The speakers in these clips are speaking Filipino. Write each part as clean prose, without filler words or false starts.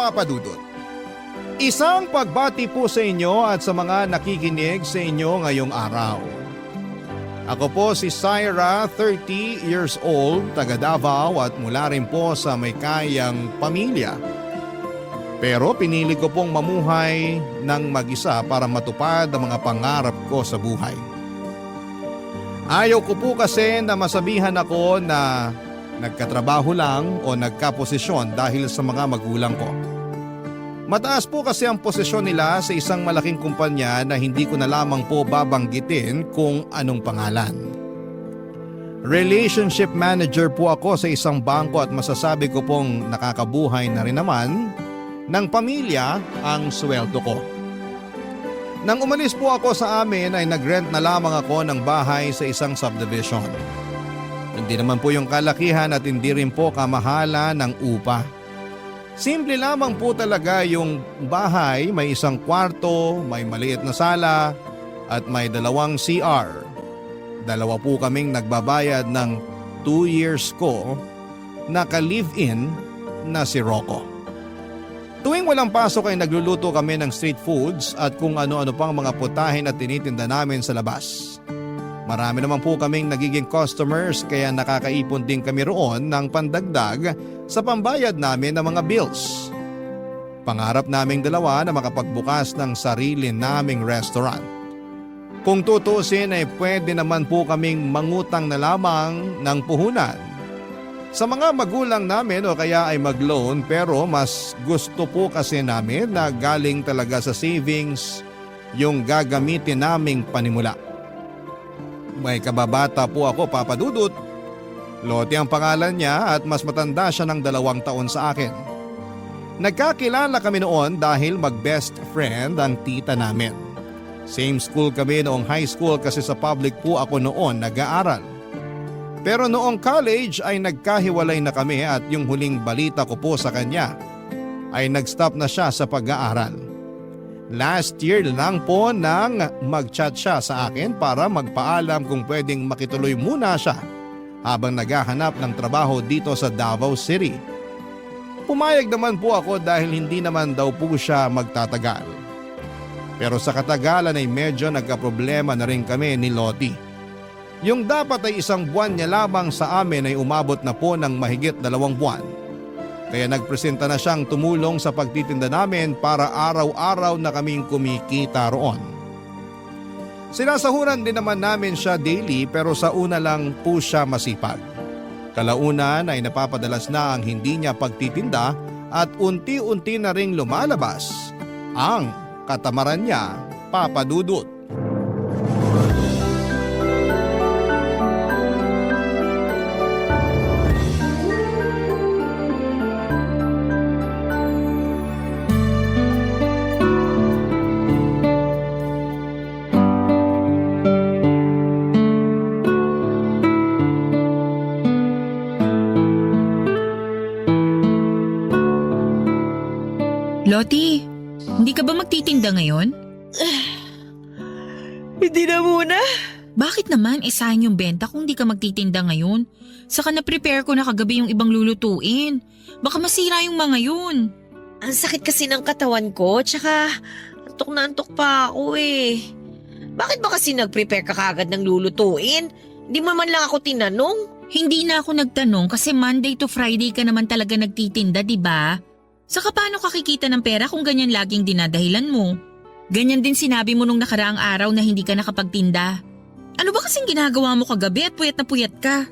Papa Dudut. Isang pagbati po sa inyo at sa mga nakikinig sa inyo ngayong araw. Ako po si Syra, 30 years old, taga Davao at mula rin po sa may kayang pamilya. Pero pinili ko pong mamuhay ng mag-isa para matupad ang mga pangarap ko sa buhay. Ayaw ko po kasi na masabihan ako na nagkatrabaho lang o nagkaposisyon dahil sa mga magulang ko. Mataas po kasi ang posisyon nila sa isang malaking kumpanya na hindi ko na lamang po babanggitin kung anong pangalan. Relationship manager po ako sa isang bangko at masasabi ko pong nakakabuhay na rin naman ng pamilya ang sweldo ko. Nang umalis po ako sa amin ay nag-rent na lamang ako ng bahay sa isang subdivision. Hindi naman po yung kalakihan at hindi rin po kamahala ng upa. Simple lamang po talaga yung bahay, may isang kwarto, may maliit na sala at may 2 CR. 2 po kaming nagbabayad ng 2 years ko na ka-live-in na si Rocco. Tuwing walang pasok ay nagluluto kami ng street foods at kung ano-ano pang mga putahin at tinitinda namin sa labas. Marami naman po kaming nagiging customers kaya nakakaipon din kami roon ng pandagdag sa pambayad namin ng mga bills. Pangarap naming 2 na makapagbukas ng sarili naming restaurant. Kung tutuusin ay pwede naman po kaming mangutang na lamang ng puhunan sa mga magulang namin o kaya ay mag-loan, pero mas gusto po kasi namin na galing talaga sa savings yung gagamitin naming panimula. May kababata po ako, Papa Dudut. Loti ang pangalan niya at mas matanda siya ng 2 taon sa akin. Nagkakilala kami noon dahil mag-best friend ang tita namin. Same school kami noong high school kasi sa public po ako noon nag-aaral. Pero noong college ay nagkahiwalay na kami at yung huling balita ko po sa kanya ay nag-stop na siya sa pag-aaral. Last year lang po nang mag-chat siya sa akin para magpaalam kung pwedeng makituloy muna siya habang naghahanap ng trabaho dito sa Davao City. Pumayag naman po ako dahil hindi naman daw po siya magtatagal. Pero sa katagalan ay medyo nagkaproblema na rin kami ni Lottie. Yung dapat ay 1 buwan niya lamang sa amin ay umabot na po ng mahigit 2 buwan. Kaya nagpresenta na siyang tumulong sa pagtitinda namin para araw-araw na kaming kumikita roon. Sinasahuran din naman namin siya daily pero sa una lang po siya masipag. Kalaunan ay napapadalas na ang hindi niya pagtitinda at unti-unti na ring lumalabas ang katamaran niya, Papa Dudut. Lottie, hindi ka ba magtitinda ngayon? Hindi na muna. Bakit naman sayang yung benta kung hindi ka magtitinda ngayon? Saka na-prepare ko na kagabi yung ibang lulutuin. Baka masira yung mga yun. Ang sakit kasi ng katawan ko, tsaka antok na antok pa ako eh. Bakit ba kasi nag-prepare ka kagad ng lulutuin? Hindi mo man lang ako tinanong. Hindi na ako nagtanong kasi Monday to Friday ka naman talaga nagtitinda, di ba? Saka paano ka kikita ng pera kung ganyan laging dinadahilan mo? Ganyan din sinabi mo nung nakaraang araw na hindi ka nakapagtinda. Ano ba kasing ginagawa mo kagabi at puyat na puyat ka?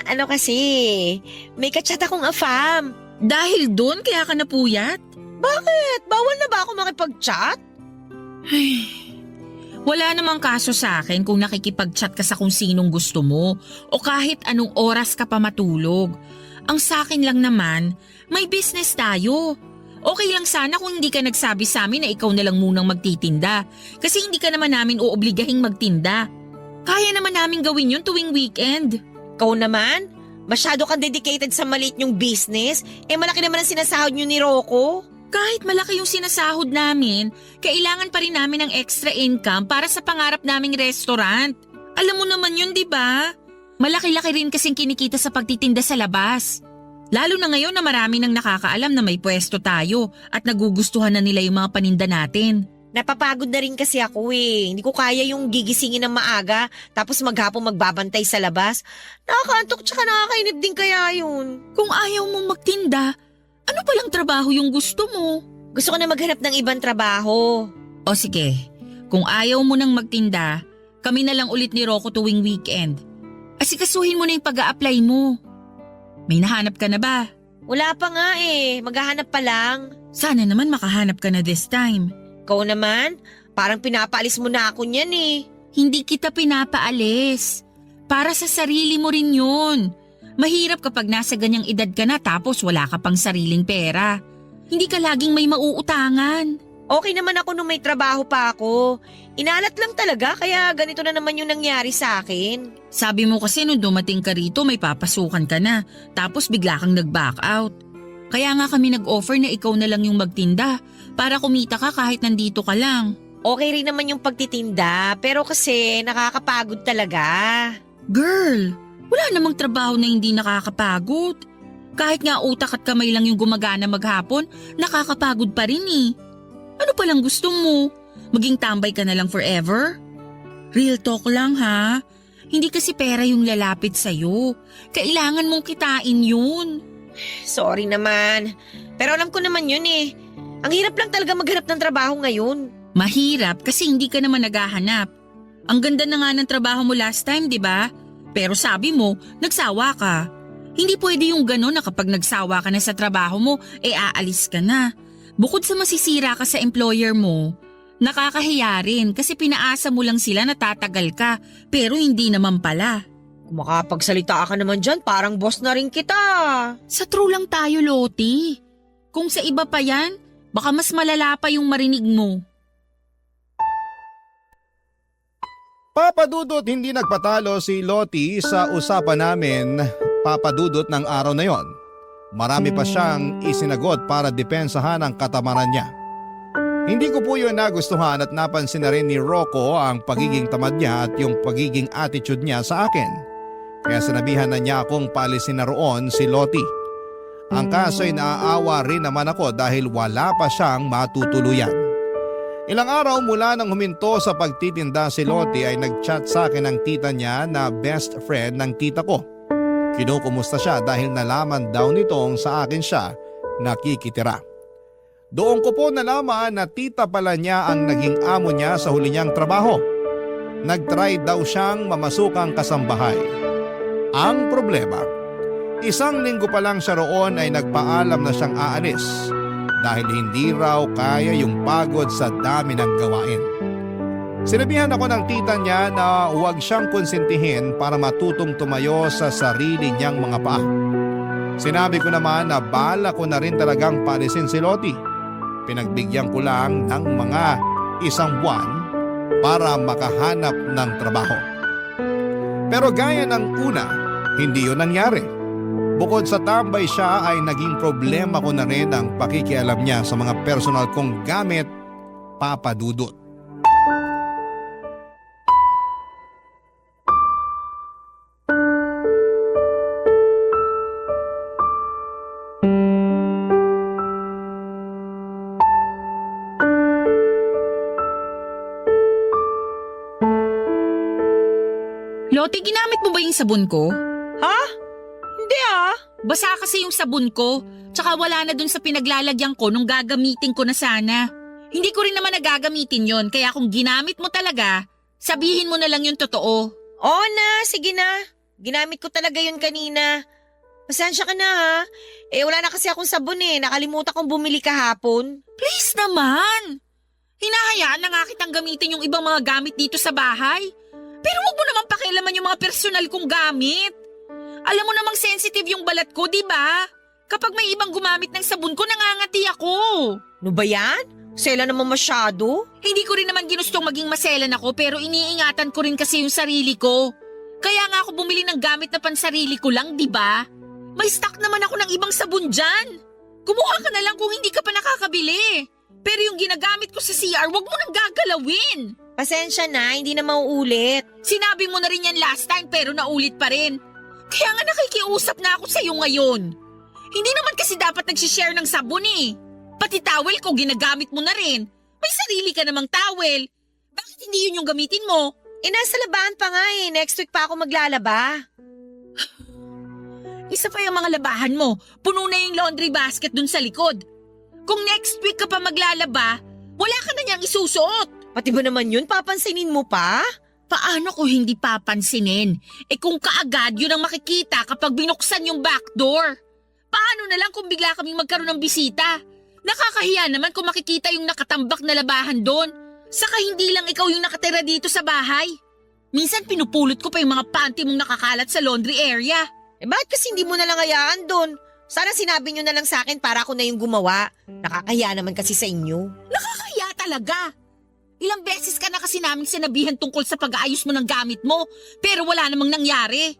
Ano kasi, may kachat akong afam. Dahil doon kaya ka napuyat? Bakit? Bawal na ba ako makipag-chat? Ay, wala namang kaso sa akin kung nakikipag-chat ka sa kung sinong gusto mo o kahit anong oras ka pa matulog. Ang sa akin lang naman, may business tayo. Okay lang sana kung hindi ka nagsabi sa amin na ikaw na lang munang magtitinda kasi hindi ka naman namin uobligahing magtinda. Kaya naman namin gawin yun tuwing weekend. Ikaw naman? Masyado kang dedicated sa maliit niyong business? Malaki naman ang sinasahod niyo ni Rocco. Kahit malaki yung sinasahod namin, kailangan pa rin namin ng extra income para sa pangarap naming restaurant. Alam mo naman yun, di ba? Malaki-laki rin kasing kinikita sa pagtitinda sa labas. Lalo na ngayon na marami nang nakakaalam na may pwesto tayo at nagugustuhan na nila yung mga paninda natin. Napapagod na rin kasi ako eh. Hindi ko kaya yung gigisingin ng maaga tapos maghapong magbabantay sa labas. Nakakaantok tsaka nakakainip din kaya yun. Kung ayaw mong magtinda, ano palang trabaho yung gusto mo? Gusto ko na maghanap ng ibang trabaho. O sige, kung ayaw mo nang magtinda, kami na lang ulit ni Rocco tuwing weekend. Asikasuhin mo na yung pag-a-apply mo. May nahanap ka na ba? Wala pa nga eh. Maghahanap pa lang. Sana naman makahanap ka na this time. Ikaw naman, parang pinapaalis mo na ako niyan eh. Hindi kita pinapaalis. Para sa sarili mo rin yun. Mahirap kapag nasa ganyang edad ka na tapos wala ka pang sariling pera. Hindi ka laging may mauutangan. Okay naman ako nung may trabaho pa ako. Inalat lang talaga kaya ganito na naman yung nangyari sa akin. Sabi mo kasi nung dumating ka rito may papasukan ka na tapos bigla kang nag-back out. Kaya nga kami nag-offer na ikaw na lang yung magtinda para kumita ka kahit nandito ka lang. Okay rin naman yung pagtitinda pero kasi nakakapagod talaga. Girl, wala namang trabaho na hindi nakakapagod. Kahit nga utak at kamay lang yung gumagana maghapon, nakakapagod pa rin eh. Ano palang gusto mo? Maging tambay ka na lang forever? Real talk lang ha. Hindi kasi pera yung lalapit sa'yo. Kailangan mong kitain yun. Sorry naman. Pero alam ko naman yun eh. Ang hirap lang talaga maghanap ng trabaho ngayon. Mahirap kasi hindi ka naman naghahanap. Ang ganda na nga ng trabaho mo last time, di ba? Pero sabi mo, nagsawa ka. Hindi pwede yung gano'n na kapag nagsawa ka na sa trabaho mo, aalis ka na. Bukod sa masisira ka sa employer mo, nakakahiya rin kasi pinaasa mo lang sila na tatagal ka pero hindi naman pala. Kung makapagsalita ka naman dyan, parang boss na rin kita. Sa true lang tayo, Loti. Kung sa iba pa yan, baka mas malala pa yung marinig mo. Papadudot hindi nagpatalo si Loti sa usapan namin, Papadudot, ng araw na yon. Marami pa siyang isinagot para depensahan ang katamaran niya. Hindi ko po yun nagustuhan at napansin na rin ni Rocco ang pagiging tamad niya at yung pagiging attitude niya sa akin. Kaya sinabihan na niya akong paalisin na roon si Loti. Ang kaso ay naaawa rin naman ako dahil wala pa siyang matutuluyan. Ilang araw mula nang huminto sa pagtitinda si Loti ay nag-chat sa akin ang tita niya na best friend ng tita ko. Kinukumusta siya dahil nalaman daw nitong sa akin siya nakikitira. Doon ko po nalaman na tita pala niya ang naging amo niya sa huli niyang trabaho. Nag-try daw siyang mamasukang kasambahay. Ang problema, 1 linggo pa lang siya roon ay nagpaalam na siyang aalis dahil hindi raw kaya yung pagod sa dami ng gawain. Sinabihan ako ng tita niya na huwag siyang konsentihin para matutong tumayo sa sarili niyang mga paa. Sinabi ko naman na bala ko na rin talagang paalisin si Loti. Pinagbigyan ko lang ng mga 1 buwan para makahanap ng trabaho. Pero gaya ng una, hindi yun nangyari. Bukod sa tambay siya ay naging problema ko na rin ang pakikialam niya sa mga personal kong gamit, Papadudot. Loti, ginamit mo ba yung sabon ko? Ha? Hindi ah. Basa kasi yung sabon ko, tsaka wala na dun sa pinaglalagyan ko nung gagamitin ko na sana. Hindi ko rin naman nagagamitin yon, kaya kung ginamit mo talaga, sabihin mo na lang yung totoo. Oo na, sige na. Ginamit ko talaga yun kanina. Pasensya ka na ha. Wala na kasi akong sabon nakalimutan kong bumili kahapon. Please naman! Hinahayaan na nga kitang gamitin yung ibang mga gamit dito sa bahay. Pero wag mo naman pakialaman yung mga personal kong gamit. Alam mo namang sensitive yung balat ko, di ba? Kapag may ibang gumamit ng sabon ko, nangangati ako. Ano ba yan? Sela naman masyado. Hindi ko rin naman ginustong maging maselan ako pero iniingatan ko rin kasi yung sarili ko. Kaya nga ako bumili ng gamit na pansarili ko lang, di ba? May stock naman ako ng ibang sabon dyan. Kumuha ka na lang kung hindi ka pa nakakabili. Pero yung ginagamit ko sa CR, wag mo nang gagalawin. Pasensya na, hindi na mauulit. Sinabi mo na rin yan last time pero naulit pa rin. Kaya nga nakikiusap na ako sa'yo ngayon. Hindi naman kasi dapat nagsishare ng sabon eh. Pati towel ko ginagamit mo na rin. May sarili ka namang towel. Bakit hindi yun yung gamitin mo? Nasa labahan pa nga eh. Next week pa ako maglalaba. Isa pa yung mga labahan mo. Puno na yung laundry basket dun sa likod. Kung next week ka pa maglalaba, wala ka na niyang isusuot. Pati ba naman yun? Papansinin mo pa? Paano ko hindi papansinin? Kung kaagad yun ang makikita kapag binuksan yung back door. Paano na lang kung bigla kaming magkaroon ng bisita? Nakakahiya naman kung makikita yung nakatambak na labahan doon. Saka hindi lang ikaw yung nakatira dito sa bahay. Minsan pinupulot ko pa yung mga panty mong nakakalat sa laundry area. Bakit kasi hindi mo na lang hayaan doon? Sana sinabi nyo na lang sa akin para ako na yung gumawa. Nakakahiya naman kasi sa inyo. Nakakahiya talaga. Ilang beses ka na kasi naming sinabihan tungkol sa pag-aayos mo ng gamit mo, pero wala namang nangyari.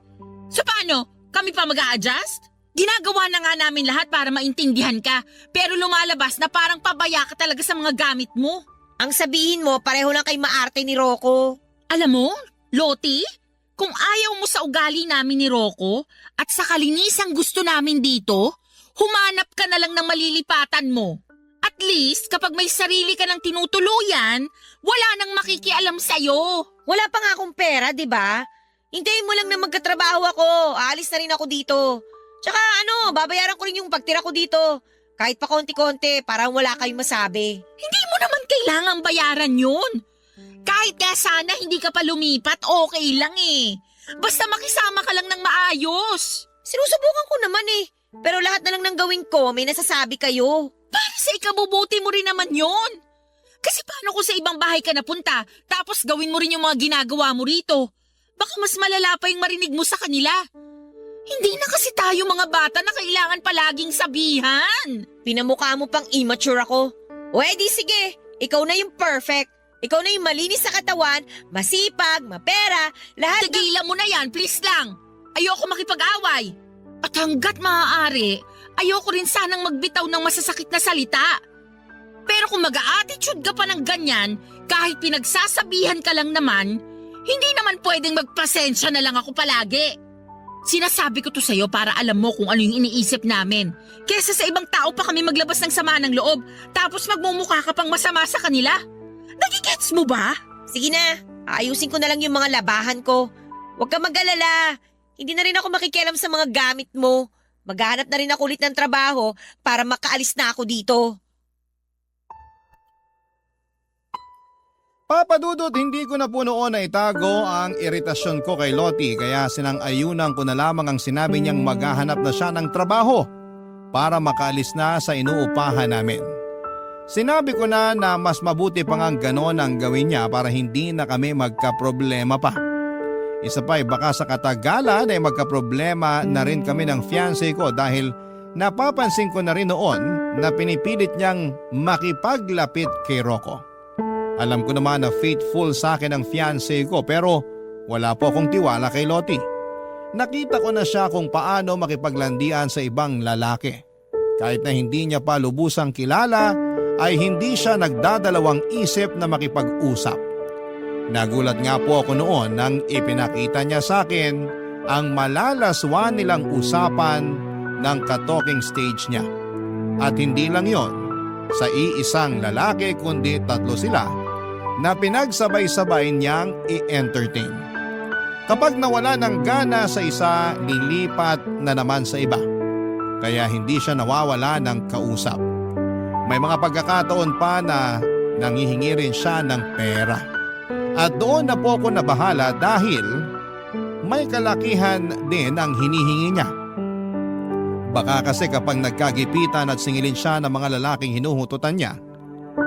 So paano? Kami pa mag-a-adjust? Ginagawa na nga namin lahat para maintindihan ka, pero lumalabas na parang pabaya ka talaga sa mga gamit mo. Ang sabihin mo, pareho lang kay maarte ni Rocco. Alam mo, Loti, kung ayaw mo sa ugali namin ni Rocco at sa kalinisang gusto namin dito, humanap ka na lang ng malilipatan mo. At least, kapag may sarili ka ng tinutuluyan, wala nang makikialam sa'yo. Wala pa nga akong pera, di ba? Hintayin mo lang na magkatrabaho ako. Aalis na rin ako dito. Tsaka babayaran ko rin yung pagtira ko dito. Kahit pa konti-konti, para wala kayong masabi. Hindi mo naman kailangang bayaran yun. Kahit nga sana hindi ka pa lumipat, okay lang eh. Basta makisama ka lang ng maayos. Sinusubukan ko naman eh. Pero lahat na lang ng gawin ko, may nasasabi kayo. Para sa ikabubuti mo rin naman yon. Kasi paano kung sa ibang bahay ka napunta, tapos gawin mo rin yung mga ginagawa mo rito? Baka mas malala pa yung marinig mo sa kanila. Hindi na kasi tayo mga bata na kailangan palaging sabihan. Pinamukha mo pang immature ako. O edi sige, ikaw na yung perfect. Ikaw na yung malinis sa katawan, masipag, mapera, lahat ng... Tigilan mo na yan, please lang. Ayoko makipag-away. At hanggat maaari, ayoko rin sanang magbitaw ng masasakit na salita. Pero kung mag-a-attitude ka pa ng ganyan, kahit pinagsasabihan ka lang naman, hindi naman pwedeng magpasensya na lang ako palagi. Sinasabi ko to sa'yo para alam mo kung ano yung iniisip namin. Kesa sa ibang tao pa kami maglabas ng sama ng loob, tapos magmumukha ka pang masama sa kanila. Nagigets mo ba? Sige na, ayusin ko na lang yung mga labahan ko. Huwag ka mag-alala. Hindi na rin ako makikialam sa mga gamit mo. Maghanap na rin ako ulit ng trabaho para makaalis na ako dito. Papa Dudut, hindi ko na po noon na itago ang iritasyon ko kay Loti kaya sinang-ayunan ko na lamang ang sinabi niyang maghahanap na siya ng trabaho para makaalis na sa inuupahan namin. Sinabi ko na mas mabuti pa nga ganon ang gawin niya para hindi na kami magkaproblema pa. Isa pa baka sa katagalan ay magkaproblema na rin kami ng fiancé ko dahil napapansin ko na rin noon na pinipilit niyang makipaglapit kay Rocco. Alam ko naman na faithful sa akin ang fiancé ko pero wala po akong tiwala kay Loti. Nakita ko na siya kung paano makipaglandian sa ibang lalaki. Kahit na hindi niya pa lubusang kilala ay hindi siya nagdadalawang isip na makipag-usap. Nagulat nga po ako noon nang ipinakita niya sa akin ang malalaswan nilang usapan ng ka-talking stage niya. At hindi lang yon, sa iisang lalaki kundi 3 sila na pinagsabay-sabay niyang i-entertain. Kapag nawala ng gana sa isa, lilipat na naman sa iba. Kaya hindi siya nawawala ng kausap. May mga pagkakataon pa na nanghihingi rin siya ng pera. At doon na po ako nabahala dahil may kalakihan din ang hinihingi niya. Baka kasi kapag nagkagipitan at singilin siya ng mga lalaking hinuhututan niya,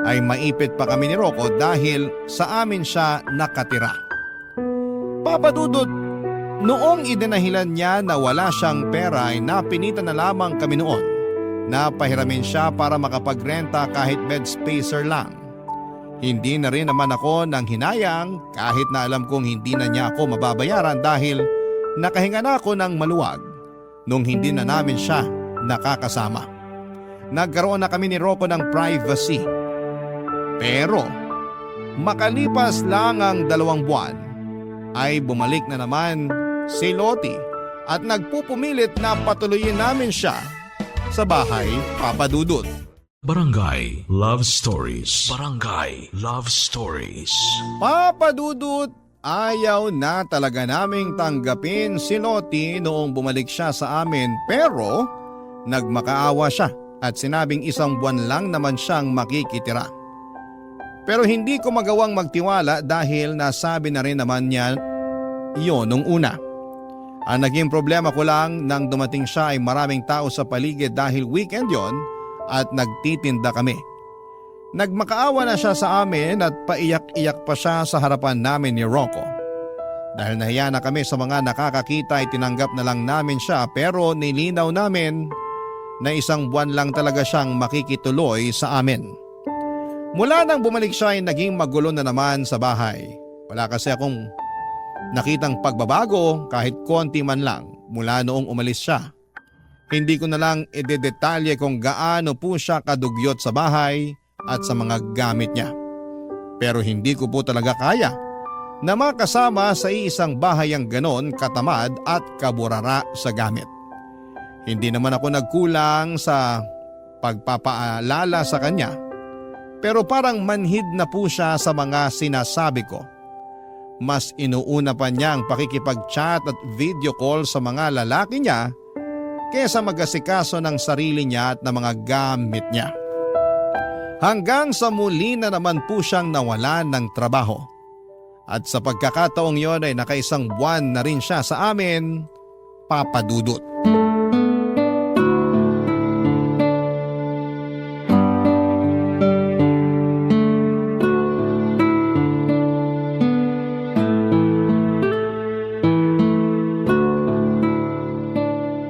ay maipit pa kami ni Rocco dahil sa amin siya nakatira. Papa Dudut, noong idinahilan niya na wala siyang pera ay napinitan na lamang kami noon na pahiramin siya para makapagrenta kahit bed spacer lang. Hindi na rin naman ako nang hinayang kahit na alam kong hindi na niya ako mababayaran dahil nakahinga na ako ng maluwag nung hindi na namin siya nakakasama. Nagkaroon na kami ni Rocco ng privacy. Pero makalipas lang ang 2 buwan ay bumalik na naman si Loti at nagpupumilit na patuloyin namin siya sa bahay, Papa Dudut. Barangay Love Stories. Barangay Love Stories. Papa Dudut, ayaw na talaga naming tanggapin si Loti noong bumalik siya sa amin pero nagmakaawa siya at sinabing 1 buwan lang naman siyang makikitira. Pero hindi ko magawang magtiwala dahil nasabi na rin naman niya iyon nung una. Ang naging problema ko lang nang dumating siya ay maraming tao sa paligid dahil weekend yon at nagtitinda kami. Nagmakaawa na siya sa amin at paiyak-iyak pa siya sa harapan namin ni Rocco. Dahil nahiya na kami sa mga nakakakita ay tinanggap na lang namin siya pero nilinaw namin na 1 buwan lang talaga siyang makikituloy sa amin. Mula nang bumalik siya ay naging magulo na naman sa bahay. Wala kasi akong nakitang pagbabago kahit konti man lang mula noong umalis siya. Hindi ko na lang idedetalye kung gaano po siya kadugyot sa bahay at sa mga gamit niya. Pero hindi ko po talaga kaya na makasama sa isang bahay ang ganon katamad at kaburara sa gamit. Hindi naman ako nagkulang sa pagpapaalala sa kanya pero parang manhid na po siya sa mga sinasabi ko. Mas inuuna pa niya ang pakikipag-chat at video call sa mga lalaki niya kesa mag-asikaso ng sarili niya at ng mga gamit niya. Hanggang sa muli na naman po siyang nawalan ng trabaho. At sa pagkakataong yon ay naka1 buwan na rin siya sa amin, Papa Dudut.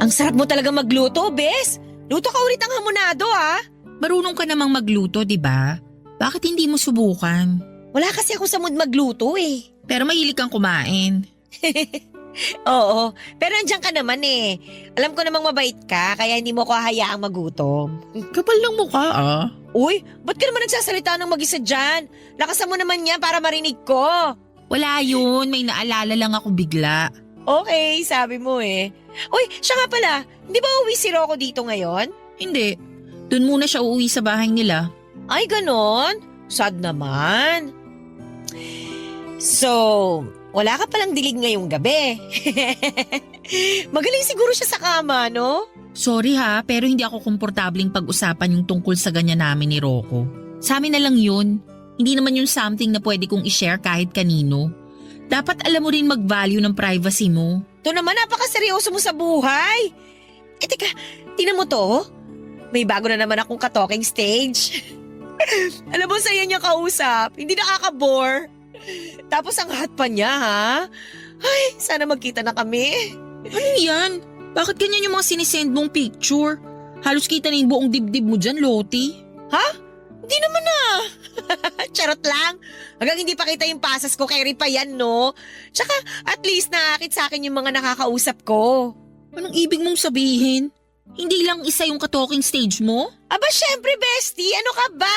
Ang sarap mo talaga magluto, Bes. Luto ka ulit ang hamonado, ha? Marunong ka namang magluto, di ba? Bakit hindi mo subukan? Wala kasi ako sa mood magluto, eh. Pero mahilig kang kumain. Oo, pero andyan ka naman eh. Alam ko namang mabait ka, kaya hindi mo ko hayaang magutom. Kapal ng mukha ah. Uy, ba't ka naman nagsasalita ng mag-isa dyan? Lakasan mo naman yan para marinig ko. Wala yun, may naalala lang ako bigla. Okay, sabi mo eh. Uy, siya nga pala, hindi ba uwi si Rocco dito ngayon? Hindi, dun muna siya uuwi sa bahay nila. Ay, ganon? Sad naman. So, wala ka palang dilig ngayong gabi. Magaling siguro siya sa kama, no? Sorry ha, pero hindi ako komportabling pag-usapan yung tungkol sa ganyan namin ni Rocco. Sa amin na lang yun. Hindi naman yun something na pwede kong i-share kahit kanino. Dapat alam mo rin mag-value ng privacy mo. Ito naman, napakaseryoso mo sa buhay. Eh, teka, tingnan mo to. May bago na naman akong ka-talking stage. Alam mo, saya niya kausap. Hindi nakaka-bore. Tapos ang hot pa niya, ha? Ay, sana magkita na kami. Ano yan? Bakit ganyan yung mga sinisend mong picture? Halos kita na yung buong dibdib mo dyan, Loti. Ha? Hindi naman na. Charot lang. Hanggang hindi pa kita yung pasas ko, carry pa yan, no? Tsaka, at least nakakit sa akin yung mga nakakausap ko. Anong ibig mong sabihin? Hindi lang isa yung ka-talking stage mo? Aba, syempre, bestie. Ano ka ba?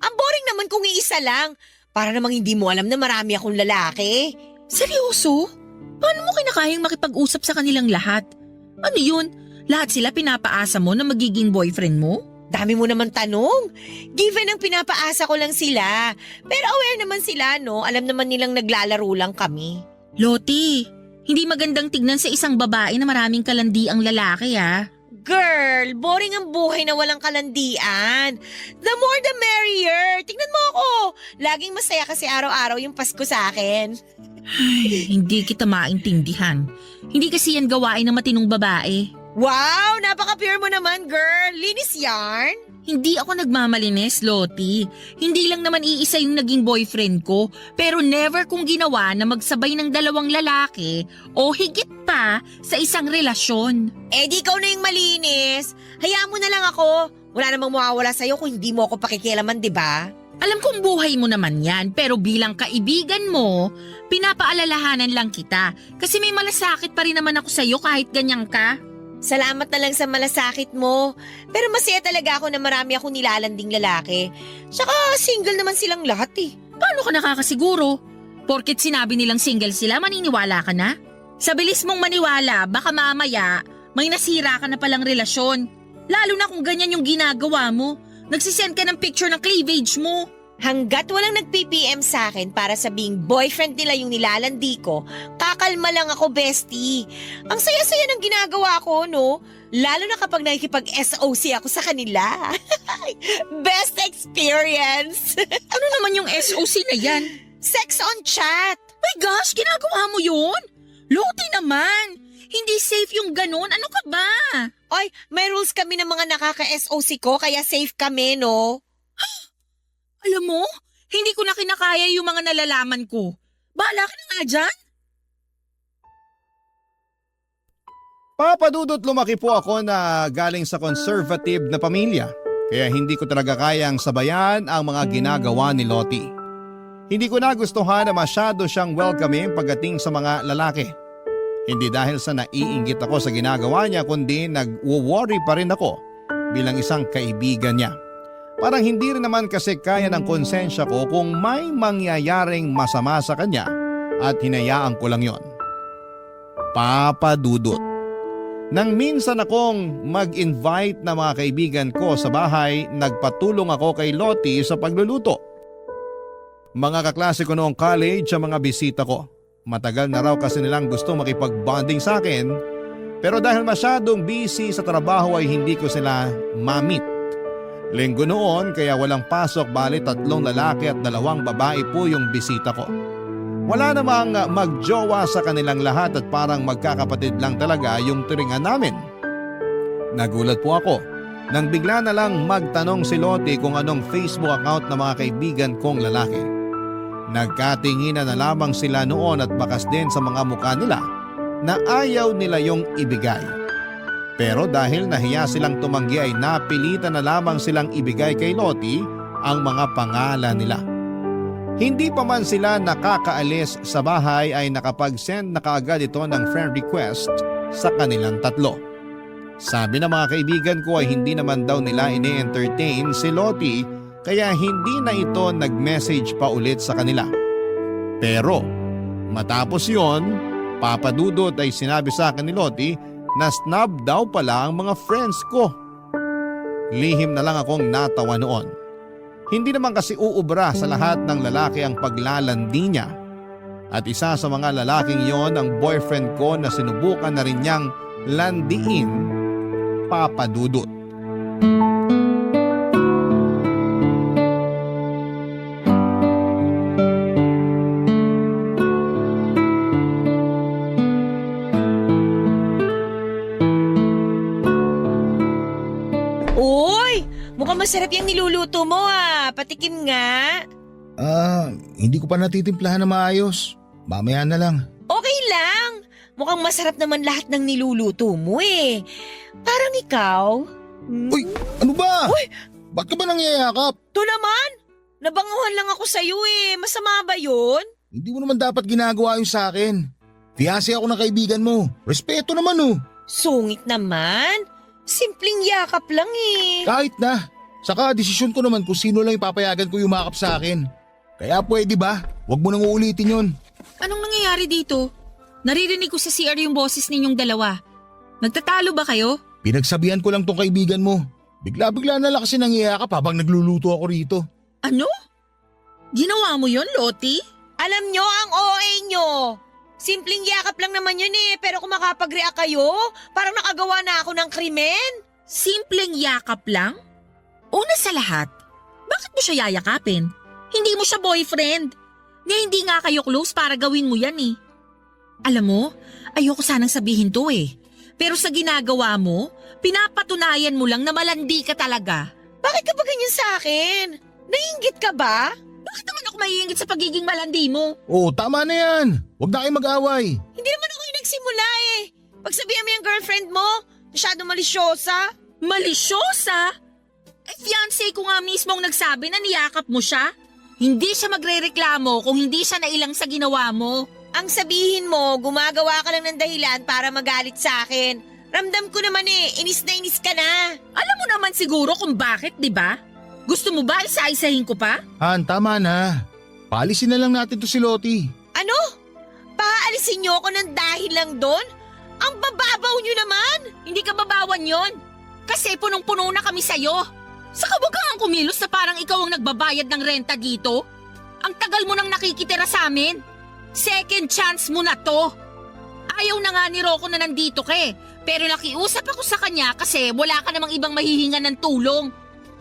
Ang boring naman kung iisa lang. Para namang hindi mo alam na marami akong lalaki. Seryoso? Paano mo kinakayang makipag-usap sa kanilang lahat? Ano yun? Lahat sila pinapaasa mo na magiging boyfriend mo? Dami mo naman tanong. Given ang pinapaasa ko lang sila. Pero aware naman sila, no? Alam naman nilang naglalaro lang kami. Loti, hindi magandang tignan sa isang babae na maraming kalandiang lalaki ah. Girl, boring ang buhay na walang kalandian. The more the merrier. Tingnan mo ako. Laging masaya kasi araw-araw yung Pasko sa akin. Ay, hindi kita maintindihan. Hindi kasi yan gawain ng matinong babae. Wow, napaka-pure mo naman, girl. Linis yarn. Hindi ako nagmamalinis, Loti. Hindi lang naman iisa yung naging boyfriend ko, pero never kong ginawa na magsabay ng 2 lalaki o higit pa sa isang relasyon. Eh di ikaw na yung malinis. Hayaan mo na lang ako. Wala namang mawawala sa'yo kung hindi mo ako pakikialaman, di ba? Alam kong buhay mo naman yan, pero bilang kaibigan mo, pinapaalalahanan lang kita. Kasi may malasakit pa rin naman ako sa'yo kahit ganyan ka. Salamat na lang sa malasakit mo. Pero masaya talaga ako na marami akong nilalanding lalaki. Tsaka single naman silang lahat eh. Paano ka nakakasiguro? Porket sinabi nilang single sila, maniniwala ka na? Sa bilis mong maniwala, baka mamaya may nasira ka na palang relasyon. Lalo na kung ganyan yung ginagawa mo. Nagsisend ka ng picture ng cleavage mo. Hanggat walang nag-PPM sa akin para sabing boyfriend nila yung nilalandi ko, kakalma lang ako, bestie. Ang saya-saya ng ginagawa ko, no? Lalo na kapag nakikipag-SOC ako sa kanila. Best experience! Ano naman yung SOC na yan? Sex on chat! My gosh, ginagawa mo yun? Loti naman! Hindi safe yung ganun. Ano ka ba? Oy, may rules kami ng mga nakaka-SOC ko, kaya safe kami, no? Alam mo, hindi ko na kinakaya yung mga nalalaman ko. Bahala ka na nga dyan. Papadudot, lumaki po ako na galing sa conservative na pamilya. Kaya hindi ko talaga kayang sabayan ang mga ginagawa ni Lottie. Hindi ko nagustuhan na masyado siyang welcoming pagdating sa mga lalaki. Hindi dahil sa naiinggit ako sa ginagawa niya, kundi nag-worry pa rin ako bilang isang kaibigan niya. Parang hindi rin naman kasi kaya ng konsensya ko kung may mangyayaring masama sa kanya at hinayaan ko lang yon. Papadudot. Nang minsan akong mag-invite na mga kaibigan ko sa bahay, nagpatulong ako kay Lottie sa pagluluto. Mga kaklase ko noong college ang mga bisita ko. Matagal na raw kasi nilang gusto makipag-bonding sa akin, pero dahil masyadong busy sa trabaho ay hindi ko sila ma-meet. Linggo noon kaya walang pasok, bali 3 lalaki at 2 babae po yung bisita ko. Wala namang magjowa sa kanilang lahat at parang magkakapatid lang talaga yung turingan namin. Nagulat po ako nang bigla na lang magtanong si Lottie kung anong Facebook account ng mga kaibigan kong lalaki. Nagkatinginan na lamang sila noon at bakas din sa mga mukha nila na ayaw nila yung ibigay. Pero dahil nahiya silang tumanggi ay napilitan na lamang silang ibigay kay Lottie ang mga pangalan nila. Hindi pa man sila nakakaalis sa bahay ay nakapag-send na kaagad ito ng friend request sa kanilang 3. Sabi ng mga kaibigan ko ay hindi naman daw nila ini-entertain si Lottie kaya hindi na ito nag-message pa ulit sa kanila. Pero matapos yon, papadudot ay sinabi sa akin ni Lottie na snub daw pala ang mga friends ko. Lihim na lang akong natawa noon. Hindi naman kasi uubra sa lahat ng lalaki ang paglalandi niya. At isa sa mga lalaking yon ang boyfriend ko na sinubukan na rin niyang landiin, papadudot. Mukhang masarap yung niluluto mo patikim nga. Hindi ko pa natitimplahan na maayos. Mamaya na lang. Okay lang. Mukhang masarap naman lahat ng niluluto mo Parang ikaw. Uy, ano ba? Uy! Ba't ka ba nangyayakap? To naman! Nabanguhan lang ako sa'yo Masama ba yun? Hindi mo naman dapat ginagawa yun sa akin. Fiyase ako ng kaibigan mo. Respeto naman Sungit naman. Simpleng yakap lang Kahit na. Saka desisyon ko naman kung sino lang ipapayagan ko yumakap sa akin. Kaya pwede ba? Huwag mo nang uulitin yun. Anong nangyayari dito? Naririnig ko sa CR yung boses ninyong dalawa. Nagtatalo ba kayo? Pinagsabihan ko lang tong kaibigan mo. Bigla-bigla na lang kasi nangyayakap habang nagluluto ako rito. Ano? Ginawa mo yon, Lottie? Alam nyo ang OA nyo. Simpleng yakap lang naman yun pero kung makapag-react kayo, parang nakagawa na ako ng krimen. Simpleng yakap lang? Una sa lahat, bakit mo siya yayakapin? Hindi mo siya boyfriend. Hindi nga kayo close para gawin mo yan Alam mo, ayoko sanang sabihin to Pero sa ginagawa mo, pinapatunayan mo lang na malandi ka talaga. Bakit ka ba ganyan sa akin? Naiinggit ka ba? Bakit naman ako maiingit sa pagiging malandi mo? Oo, tama na yan. Huwag na kayo mag-away. Hindi naman ako yung nagsimula Pagsabihan mo yung girlfriend mo, masyado malisyosa. Malisyosa? Fiancé ko nga mismo ang nagsabi na niyakap mo siya. Hindi siya magrereklamo kung hindi siya nailang sa ginawa mo. Ang sabihin mo, gumagawa ka lang ng dahilan para magalit sa akin. Ramdam ko naman inis na inis ka na. Alam mo naman siguro kung bakit, di ba? Gusto mo ba isa-isahin ko pa? Han, tama na. Paalisin na lang natin to si Lottie. Ano? Paalisin niyo ako ng dahil lang doon? Ang bababaw niyo naman! Hindi ka babawan yon. Kasi punong-puno na kami sa'yo. Saka wag kang kumilos na parang ikaw ang nagbabayad ng renta dito. Ang tagal mo nang nakikitira sa amin. Second chance mo na to. Ayaw na nga ni Rocco na nandito ka eh. Pero nakiusap ako sa kanya kasi wala ka namang ibang mahihinga ng tulong.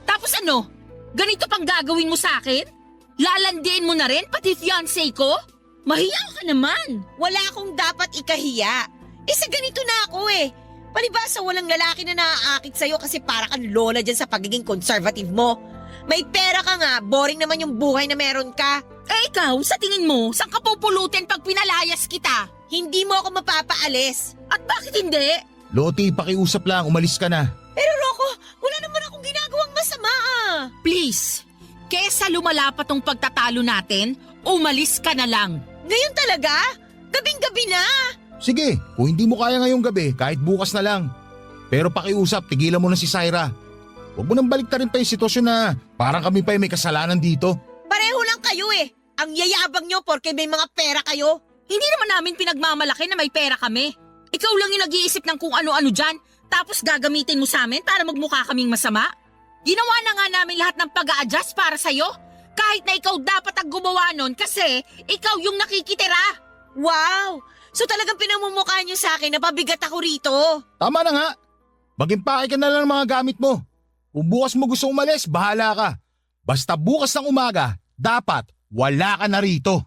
Tapos ano? Ganito pang gagawin mo sa akin? Lalandiin mo na rin pati fiancé ko? Mahiya ka naman. Wala akong dapat ikahiya. Sa ganito na ako eh. Palibasa walang lalaki na naaakit sa'yo kasi para kang lola dyan sa pagiging conservative mo. May pera ka nga, boring naman yung buhay na meron ka. Eh ikaw, sa tingin mo, saan ka pupulutin pag pinalayas kita? Hindi mo ako mapapaalis. At bakit hindi? Loti, pakiusap lang, umalis ka na. Pero Rocco, wala naman akong ginagawang masama ah. Please, kesa lumala pa tong pagtatalo natin, umalis ka na lang. Ngayon talaga? Gabing-gabi na. Sige, kung hindi mo kaya ngayong gabi, kahit bukas na lang. Pero pakiusap, tigilan mo na si Syra. Huwag mo nang baliktarin pa yung sitwasyon na parang kami pa yung may kasalanan dito. Pareho lang kayo eh. Ang yayabang nyo porke may mga pera kayo. Hindi naman namin pinagmamalaki na may pera kami. Ikaw lang yung nag-iisip ng kung ano-ano dyan, tapos gagamitin mo sa amin para magmukha kaming masama. Ginawa na nga namin lahat ng pag-a-adjust para sa'yo. Kahit na ikaw dapat ang gumawa nun kasi ikaw yung nakikitira. Wow! So talagang pinamumukha nyo sa akin na pabigat ako rito. Tama na nga. Mag-impake ka na lang ng mga gamit mo. Kung bukas mo gusto umalis, bahala ka. Basta bukas ng umaga, dapat wala ka na rito.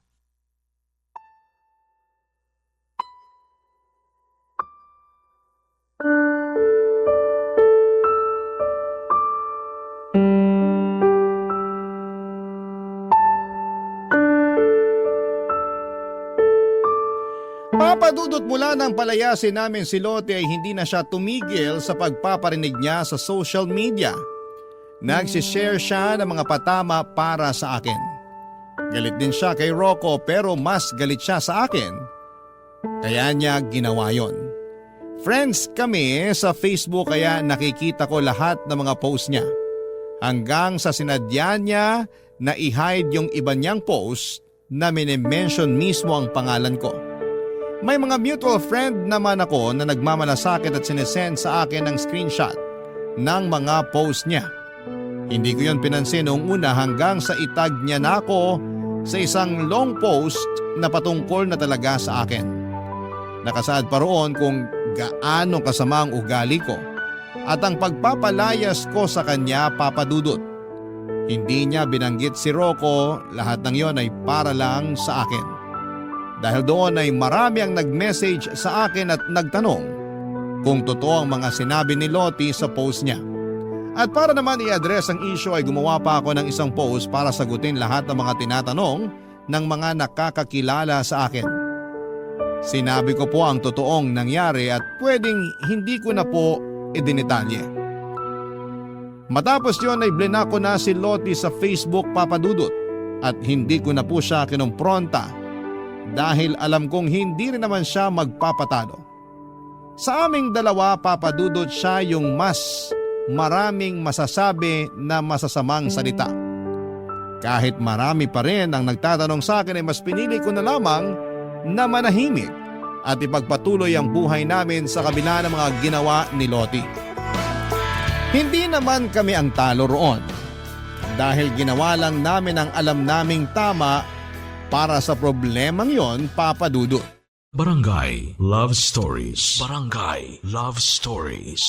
Papadudot mula ng palayasin namin si Lote ay hindi na siya tumigil sa pagpaparinig niya sa social media. Nagsishare siya ng mga patama para sa akin. Galit din siya kay Rocco pero mas galit siya sa akin. Kaya niya ginawa yon. Friends kami sa Facebook kaya nakikita ko lahat ng mga post niya. Hanggang sa sinadya niya na i-hide yung iba niyang post na minimension mismo ang pangalan ko. May mga mutual friend naman ako na nagmamalasakit at sinesend sa akin ng screenshot ng mga post niya. Hindi ko yon pinansin noong una hanggang sa itag niya na ako sa isang long post na patungkol na talaga sa akin. Nakasaad pa roon kung gaano kasama ang ugali ko at ang pagpapalayas ko sa kanya papadudot. Hindi niya binanggit si Rocco, lahat ng yon ay para lang sa akin. Dahil doon ay marami ang nag-message sa akin at nagtanong kung totoo ang mga sinabi ni Loti sa post niya. At para naman i-address ang issue ay gumawa pa ako ng isang post para sagutin lahat ng mga tinatanong ng mga nakakakilala sa akin. Sinabi ko po ang totoong nangyari at pwedeng hindi ko na po idinitalye. Matapos yon ay blinak ko na si Loti sa Facebook papadudot at hindi ko na po siya kinumpronta dahil alam kong hindi rin naman siya magpapatalo. Sa aming dalawa papadudot siya yung mas maraming masasabi na masasamang salita. Kahit marami pa rin ang nagtatanong sa akin ay mas pinili ko na lamang na manahimik at ipagpatuloy ang buhay namin sa kabila ng mga ginawa ni Loti. Hindi naman kami ang talo roon dahil ginawa lang namin ang alam naming tama para sa problemang yon papadudot. Barangay Love Stories. Barangay Love Stories.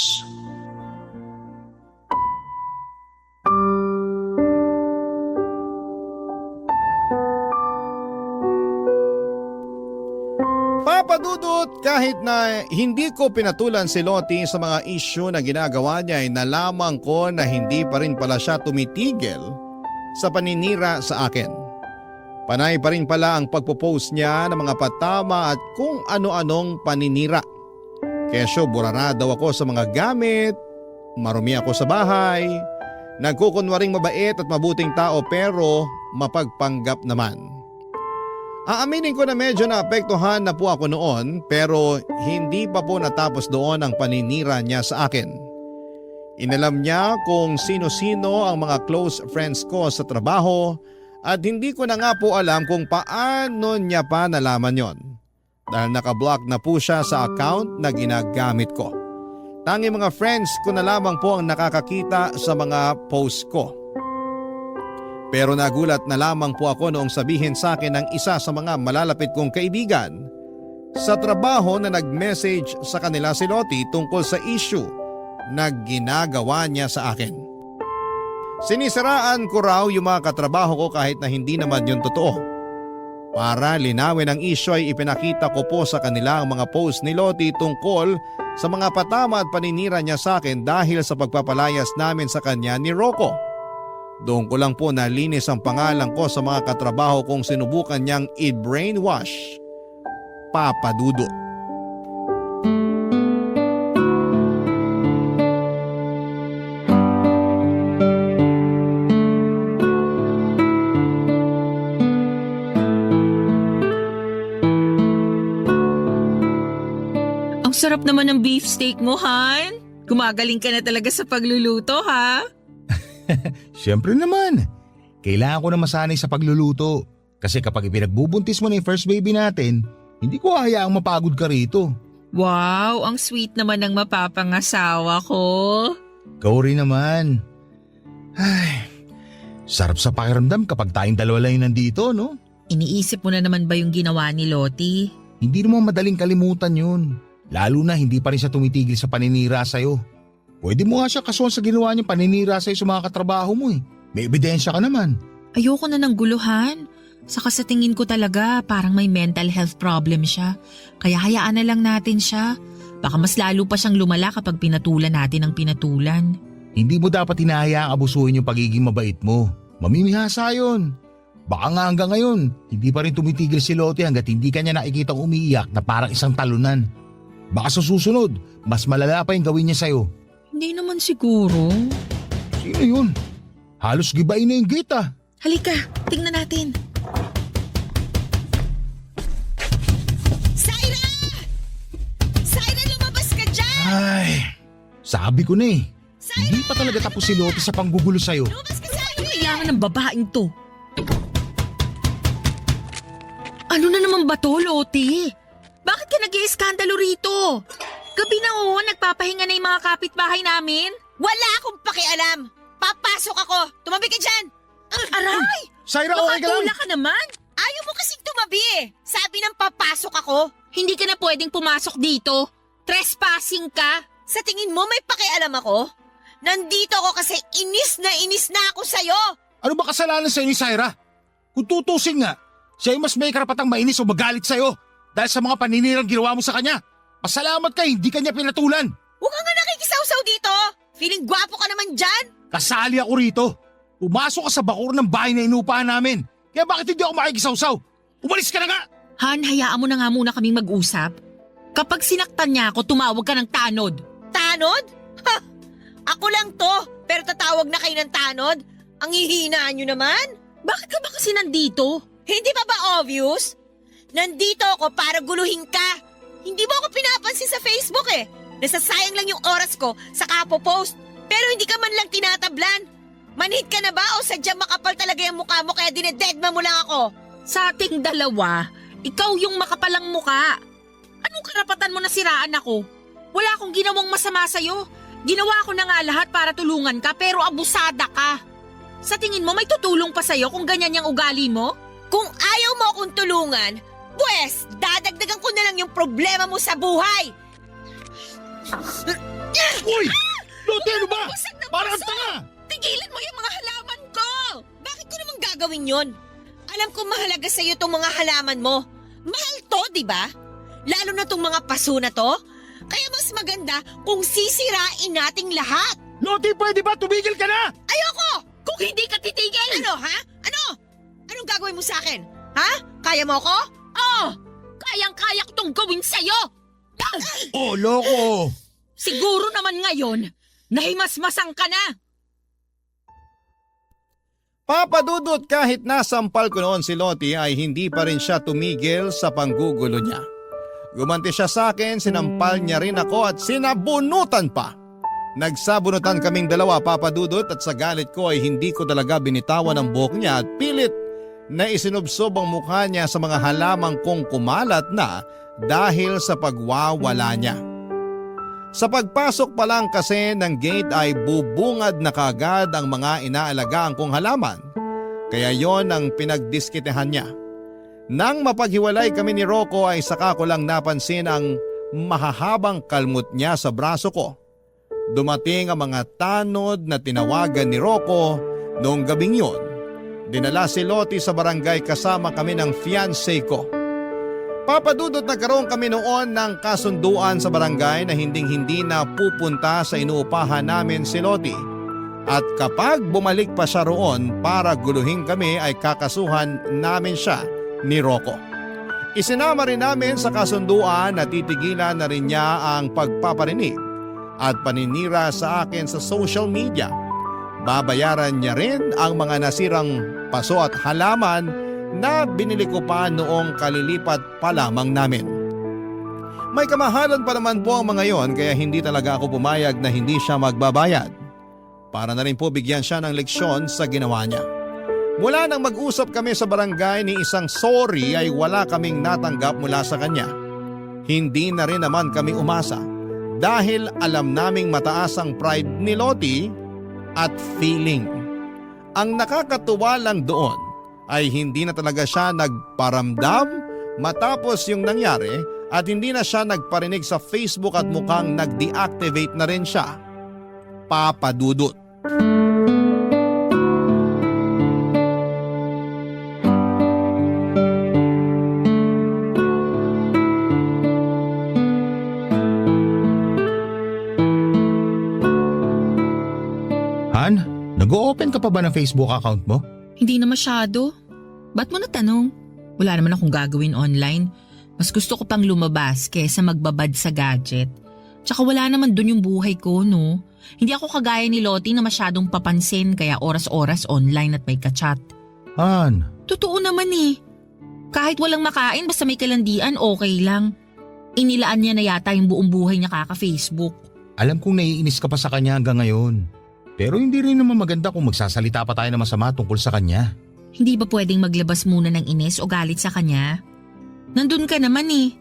Papadudot, kahit na hindi ko pinatulan si Loti sa mga issue na ginagawa niya ay nalaman ko na hindi pa rin pala siya tumitigil sa paninira sa akin. Panay pa rin pala ang pagpo-post niya ng mga patama at kung ano-anong paninira. Kesyo burara daw ako sa mga gamit, marumi ako sa bahay, nagkukunwaring mabait at mabuting tao pero mapagpanggap naman. Aaminin ko na medyo naapektuhan na po ako noon pero hindi pa po natapos doon ang paninira niya sa akin. Inalam niya kung sino-sino ang mga close friends ko sa trabaho at hindi ko na nga po alam kung paano niya pa nalaman yon dahil nakablock na po siya sa account na ginagamit ko. Tanging mga friends ko na lamang po ang nakakakita sa mga post ko. Pero nagulat na lamang po ako noong sabihin sa akin ng isa sa mga malalapit kong kaibigan sa trabaho na nag-message sa kanila si Lottie tungkol sa issue na ginagawa niya sa akin. Sinisiraan ko raw yung mga katrabaho ko kahit na hindi naman yun totoo. Para linawin ang issue ay ipinakita ko po sa kanila ang mga post ni Lottie tungkol sa mga patama at paninira niya sa akin dahil sa pagpapalayas namin sa kanya ni Rocco. Doon ko lang po nalinis ang pangalan ko sa mga katrabaho kong sinubukan niyang i-brainwash. Papa Dudut. Ang sarap naman ng beefsteak mo, Han. Gumagaling ka na talaga sa pagluluto, ha? Siyempre naman. Kailangan ko na masanay sa pagluluto. Kasi kapag ipinagbubuntis mo na yung first baby natin, hindi ko hayaang mapagod ka rito. Wow, ang sweet naman ng mapapangasawa ko. Ikaw rin naman. Ay, sarap sa pakiramdam kapag tayong dalawa lang yung nandito, no? Iniisip mo na naman ba yung ginawa ni Lottie? Hindi naman madaling kalimutan yun. Lalo na hindi pa rin siya tumitigil sa paninira sa'yo. Pwede mo nga siya kasuhan sa ginawa niyang paninira sa'yo sa mga katrabaho mo eh. May ebidensya ka naman. Ayoko na ng guluhan. Saka sa tingin ko talaga parang may mental health problem siya. Kaya hayaan na lang natin siya. Baka mas lalo pa siyang lumala kapag pinatulan natin ang pinatulan. Hindi mo dapat hinahayaang abusuhin yung pagiging mabait mo. Mamimihasa yun. Baka nga hanggang ngayon, hindi pa rin tumitigil si Lottie hanggat hindi ka niya nakikitang umiiyak na parang isang talunan. Baka sa susunod, mas malala pa yung gawin niya sa'yo. Hindi naman siguro. Sino yun? Halos gibain na yung gate ah. Halika, tingnan natin. Syra! Syra, lumabas ka dyan! Ay, sabi ko na eh. Hindi pa talaga tapos si Lottie sa panggugulo sa'yo. Lumabas ka, Syra! Kailangan ng babaeng to. Ano na naman ba to, Lottie? Bakit ka nag-iiskandalo rito? Gabi na nagpapahinga na yung mga kapitbahay namin. Wala akong pakialam! Papasok ako! Tumabi ka dyan! Aray! Syra, okay ka lang? Makatula ka naman. Ayaw mo kasing tumabi eh! Sabi ng papasok ako! Hindi ka na pwedeng pumasok dito. Trespassing ka. Sa tingin mo may pakialam ako? Nandito ako kasi inis na ako sa'yo! Ano ba kasalanan sa'yo ni Syra? Kung tutusin nga, siya ay mas may karapatang mainis o magalit sa'yo dahil sa mga paninirang ginawa mo sa kanya. Pasalamat ka, hindi kanya pinatulan. Huwag ka nga nakikisawsaw dito! Feeling gwapo ka naman dyan! Kasali ako rito. Pumasok ka sa bakur ng bahay na inupahan namin. Kaya bakit hindi ako makikisawsaw? Umalis ka na nga! Han, hayaan mo na nga muna kaming mag-usap. Kapag sinaktan niya ako, tumawag ka ng tanod. Tanod? Ha! Ako lang to, pero tatawag na kayo ng tanod? Ang hihinaan nyo naman? Bakit ka ba kasi nandito? Hindi pa ba obvious? Nandito ako para guluhin ka. Hindi mo ako pinapansin sa Facebook eh. Nasasayang lang yung oras ko sa kapo-post. Pero hindi ka man lang tinatablan. Manhid ka na ba o sadyang makapal talaga yung mukha mo kaya dinededma mo lang ako? Sa ating dalawa, ikaw yung makapalang muka. Anong karapatan mo na siraan ako? Wala akong ginawang masama sa'yo. Ginawa ko na nga lahat para tulungan ka pero abusada ka. Sa tingin mo may tutulong pa sa'yo kung ganyan yung ugali mo? Kung ayaw mo akong tulungan, pwes, dadagdagan ko na lang yung problema mo sa buhay. Uy! Lottie, ano ba? Basag na Parang basag! tanga! Tigilan mo yung mga halaman ko! Bakit ko naman gagawin yon? Alam ko mahalaga sa'yo itong mga halaman mo. Mahal to, di ba? Lalo na itong mga paso na to. Kaya mas maganda kung sisirain nating lahat. Lottie, pwede ba? Tumigil ka na! Ayoko! Kung hindi ka titigil! Ano, ha? Ano? Anong gagawin mo sa akin? Ha? Kaya mo ako? Oo! Kayang-kaya ko tong gawin sa'yo! Oh, loko! Siguro naman ngayon, nahimasmasang ka na! Papa Dudut, kahit nasampal ko noon si Lottie ay hindi pa rin siya tumigil sa panggugulo niya. Gumanti siya sa akin, sinampal niya rin ako at sinabunutan pa. Nagsabunutan kaming dalawa, Papa Dudut, at sa galit ko ay hindi ko talaga binitawan ang buhok niya at pilit na isinubsob ang mukha niya sa mga halamang kong kumalat na dahil sa pagwawala niya. Sa pagpasok pa lang kasi ng gate ay bubungad na kagad ang mga inaalagaan kong halaman. Kaya yon ang pinagdiskitehan niya. Nang mapaghiwalay kami ni Rocco ay saka ko lang napansin ang mahahabang kalmot niya sa braso ko. Dumating ang mga tanod na tinawagan ni Rocco noong gabing yon. Dinala si Lottie sa barangay kasama kami ng fiancé ko. Papadudot nagkaroon kami noon ng kasunduan sa barangay na hinding-hindi na pupunta sa inuupahan namin si Lottie. At kapag bumalik pa siya roon para guluhin kami ay kakasuhan namin siya ni Rocco. Isinama rin namin sa kasunduan na titigilan na rin niya ang pagpaparinig at paninira sa akin sa social media. Babayaran niya rin ang mga nasirang paso at halaman na binili ko pa noong kalilipat pa lamang namin. May kamahalan pa naman po ang mga yon kaya hindi talaga ako pumayag na hindi siya magbabayad. Para na rin po bigyan siya ng leksyon sa ginawa niya. Mula nang mag-usap kami sa barangay ni isang sorry ay wala kaming natanggap mula sa kanya. Hindi na rin naman kami umasa dahil alam naming mataas ang pride ni Lottie at feeling. Ang nakakatuwa lang doon ay hindi na talaga siya nagparamdam matapos yung nangyari at hindi na siya nagparinig sa Facebook at mukhang nag-deactivate na rin siya. Papadudot. Han, nag-o-open ka pa ba ng Facebook account mo? Hindi na masyado. Ba't mo natanong? Wala naman akong gagawin online. Mas gusto ko pang lumabas kaysa magbabad sa gadget. Tsaka wala naman dun yung buhay ko, no? Hindi ako kagaya ni Lottie na masyadong papansin kaya oras-oras online at may kachat. Han, Totoo naman eh. Kahit walang makain basta may kalandian, okay lang. Inilaan niya na yata yung buong buhay niya kaka-Facebook. alam kong naiinis ka pa sa kanya hanggang ngayon. Pero hindi rin naman maganda kung magsasalita pa tayo na masama tungkol sa kanya. Hindi ba pwedeng maglabas muna ng inis o galit sa kanya? Nandun ka naman eh.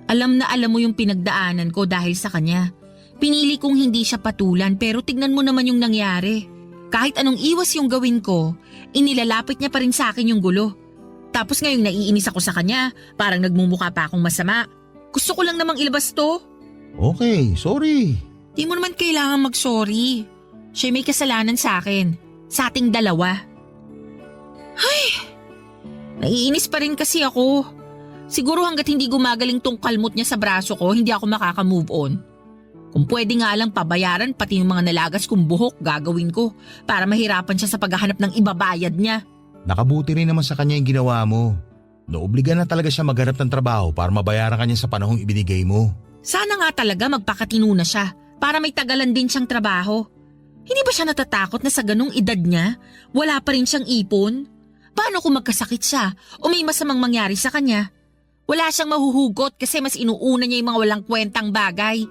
Alam na alam mo yung pinagdaanan ko dahil sa kanya. Pinili kong hindi siya patulan pero tignan mo naman yung nangyari. Kahit anong iwas yung gawin ko, inilalapit niya pa rin sa akin yung gulo. Tapos ngayong naiinis ako sa kanya, parang nagmumukha pa akong masama. Gusto ko lang namang ilabas to. Okay, sorry. Di mo naman kailangan mag-sorry. Siya may kasalanan sa akin. Sa ating dalawa. Ay, naiinis pa rin kasi ako. Siguro hanggat hindi gumagaling tong kalmot niya sa braso ko, hindi ako makaka-move on. Kung pwede nga lang pabayaran pati yung mga nalagas kong buhok, gagawin ko para mahirapan siya sa paghahanap ng ibabayad niya. Nakabuti rin naman sa kanya yung ginawa mo. Naobligan na talaga siya maghanap ng trabaho para mabayaran kanya sa panahong ibinigay mo. Sana nga talaga magpakatino na siya para may tagalan din siyang trabaho. Hindi ba siya natatakot na sa ganung edad niya, wala pa rin siyang ipon? Paano kung magkasakit siya o may masamang mangyari sa kanya? Wala siyang mahuhugot kasi mas inuuna niya yung mga walang kwentang bagay.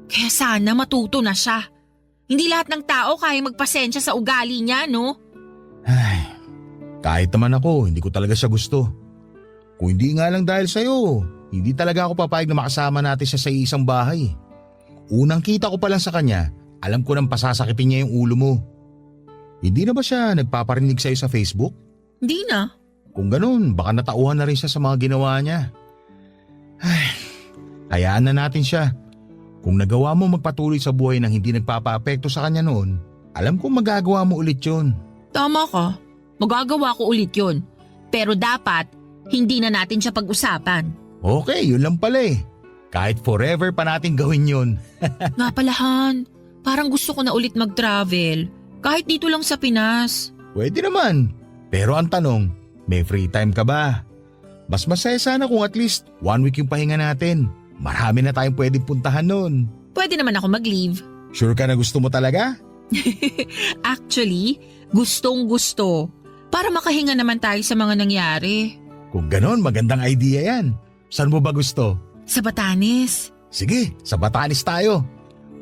Kaya sana matuto na siya. Hindi lahat ng tao kaya magpasensya sa ugali niya, no? Ay, kahit naman ako, hindi ko talaga siya gusto. Kung hindi nga lang dahil sa'yo, hindi talaga ako papayag na makasama natin siya sa isang bahay. Unang kita ko pa lang sa kanya, alam ko nang pasasakitin niya yung ulo mo. Hindi na ba siya nagpaparinig sa'yo sa Facebook? Hindi na. Kung ganun, baka natauhan na rin siya sa mga ginawa niya. Ay, hayaan na natin siya. Kung nagawa mo magpatuloy sa buhay nang hindi nagpapaapekto sa kanya noon, alam kong magagawa mo ulit yun. Tama ka. Magagawa ko ulit yun. Pero dapat, hindi na natin siya pag-usapan. Okay, yun lang pala eh. Kahit forever pa natin gawin yun. Nga pala, Han. Parang gusto ko na ulit mag-travel. Kahit dito lang sa Pinas. Pwede naman. Pero ang tanong, may free time ka ba? Mas masaya sana kung at least 1 week yung pahinga natin. Marami na tayong pwedeng puntahan nun. Pwede naman ako mag-leave. Sure ka na gusto mo talaga? Actually, gustong gusto. Para makahinga naman tayo sa mga nangyari. Kung ganon, magandang idea yan. Saan mo ba gusto? Sa Batanes. Sige, sa Batanes tayo.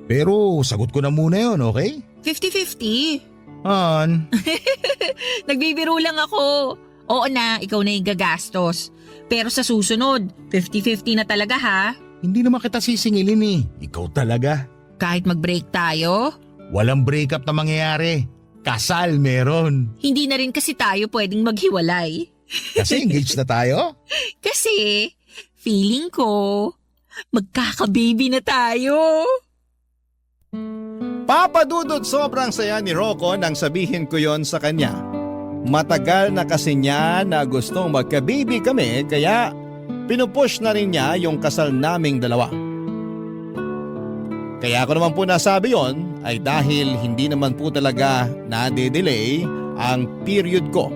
Pero sagot ko na muna yun, okay? 50-50. Han, Nagbibiro lang ako. Oo na, ikaw na yung gagastos. Pero sa susunod, 50-50 na talaga ha. hindi naman kita sisingilin eh. Ikaw talaga. Kahit mag-break tayo, Walang breakup na mangyayari. Kasal meron. hindi na rin kasi tayo pwedeng maghiwalay. Kasi engaged na tayo. Kasi, feeling ko, magkaka-baby na tayo. Papa Dudut, sobrang saya ni Rocco nang sabihin ko yon sa kanya. Matagal na kasi niya na gustong magka-baby kami kaya pinupush na rin niya yung kasal naming dalawa. Kaya ako naman po nasabi yon ay dahil hindi naman po talaga nade-delay ang period ko.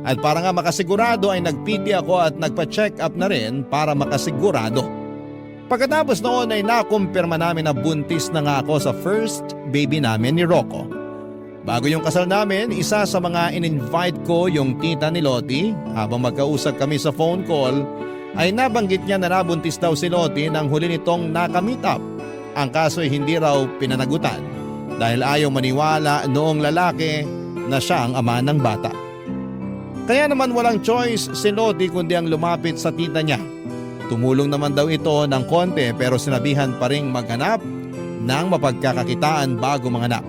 At para nga makasigurado ay nag-PT ako at nagpa-check up na rin para makasigurado. Pagkatapos noon ay nakumpirma namin na buntis na nga ako sa first baby namin ni Rocco. Bago yung kasal namin, isa sa mga in-invite ko yung tita ni Lottie. Habang magkausap kami sa phone call, ay nabanggit niya na nabuntis daw si Lottie nang huli nitong naka-meet up. Ang kaso ay hindi raw pinanagutan dahil ayaw maniwala noong lalaki na siya ang ama ng bata. Kaya naman walang choice si Lottie kundi ang lumapit sa tita niya. Tumulong naman daw ito ng konti pero sinabihan pa ring maghanap ng mapagkakakitaan bago manganak.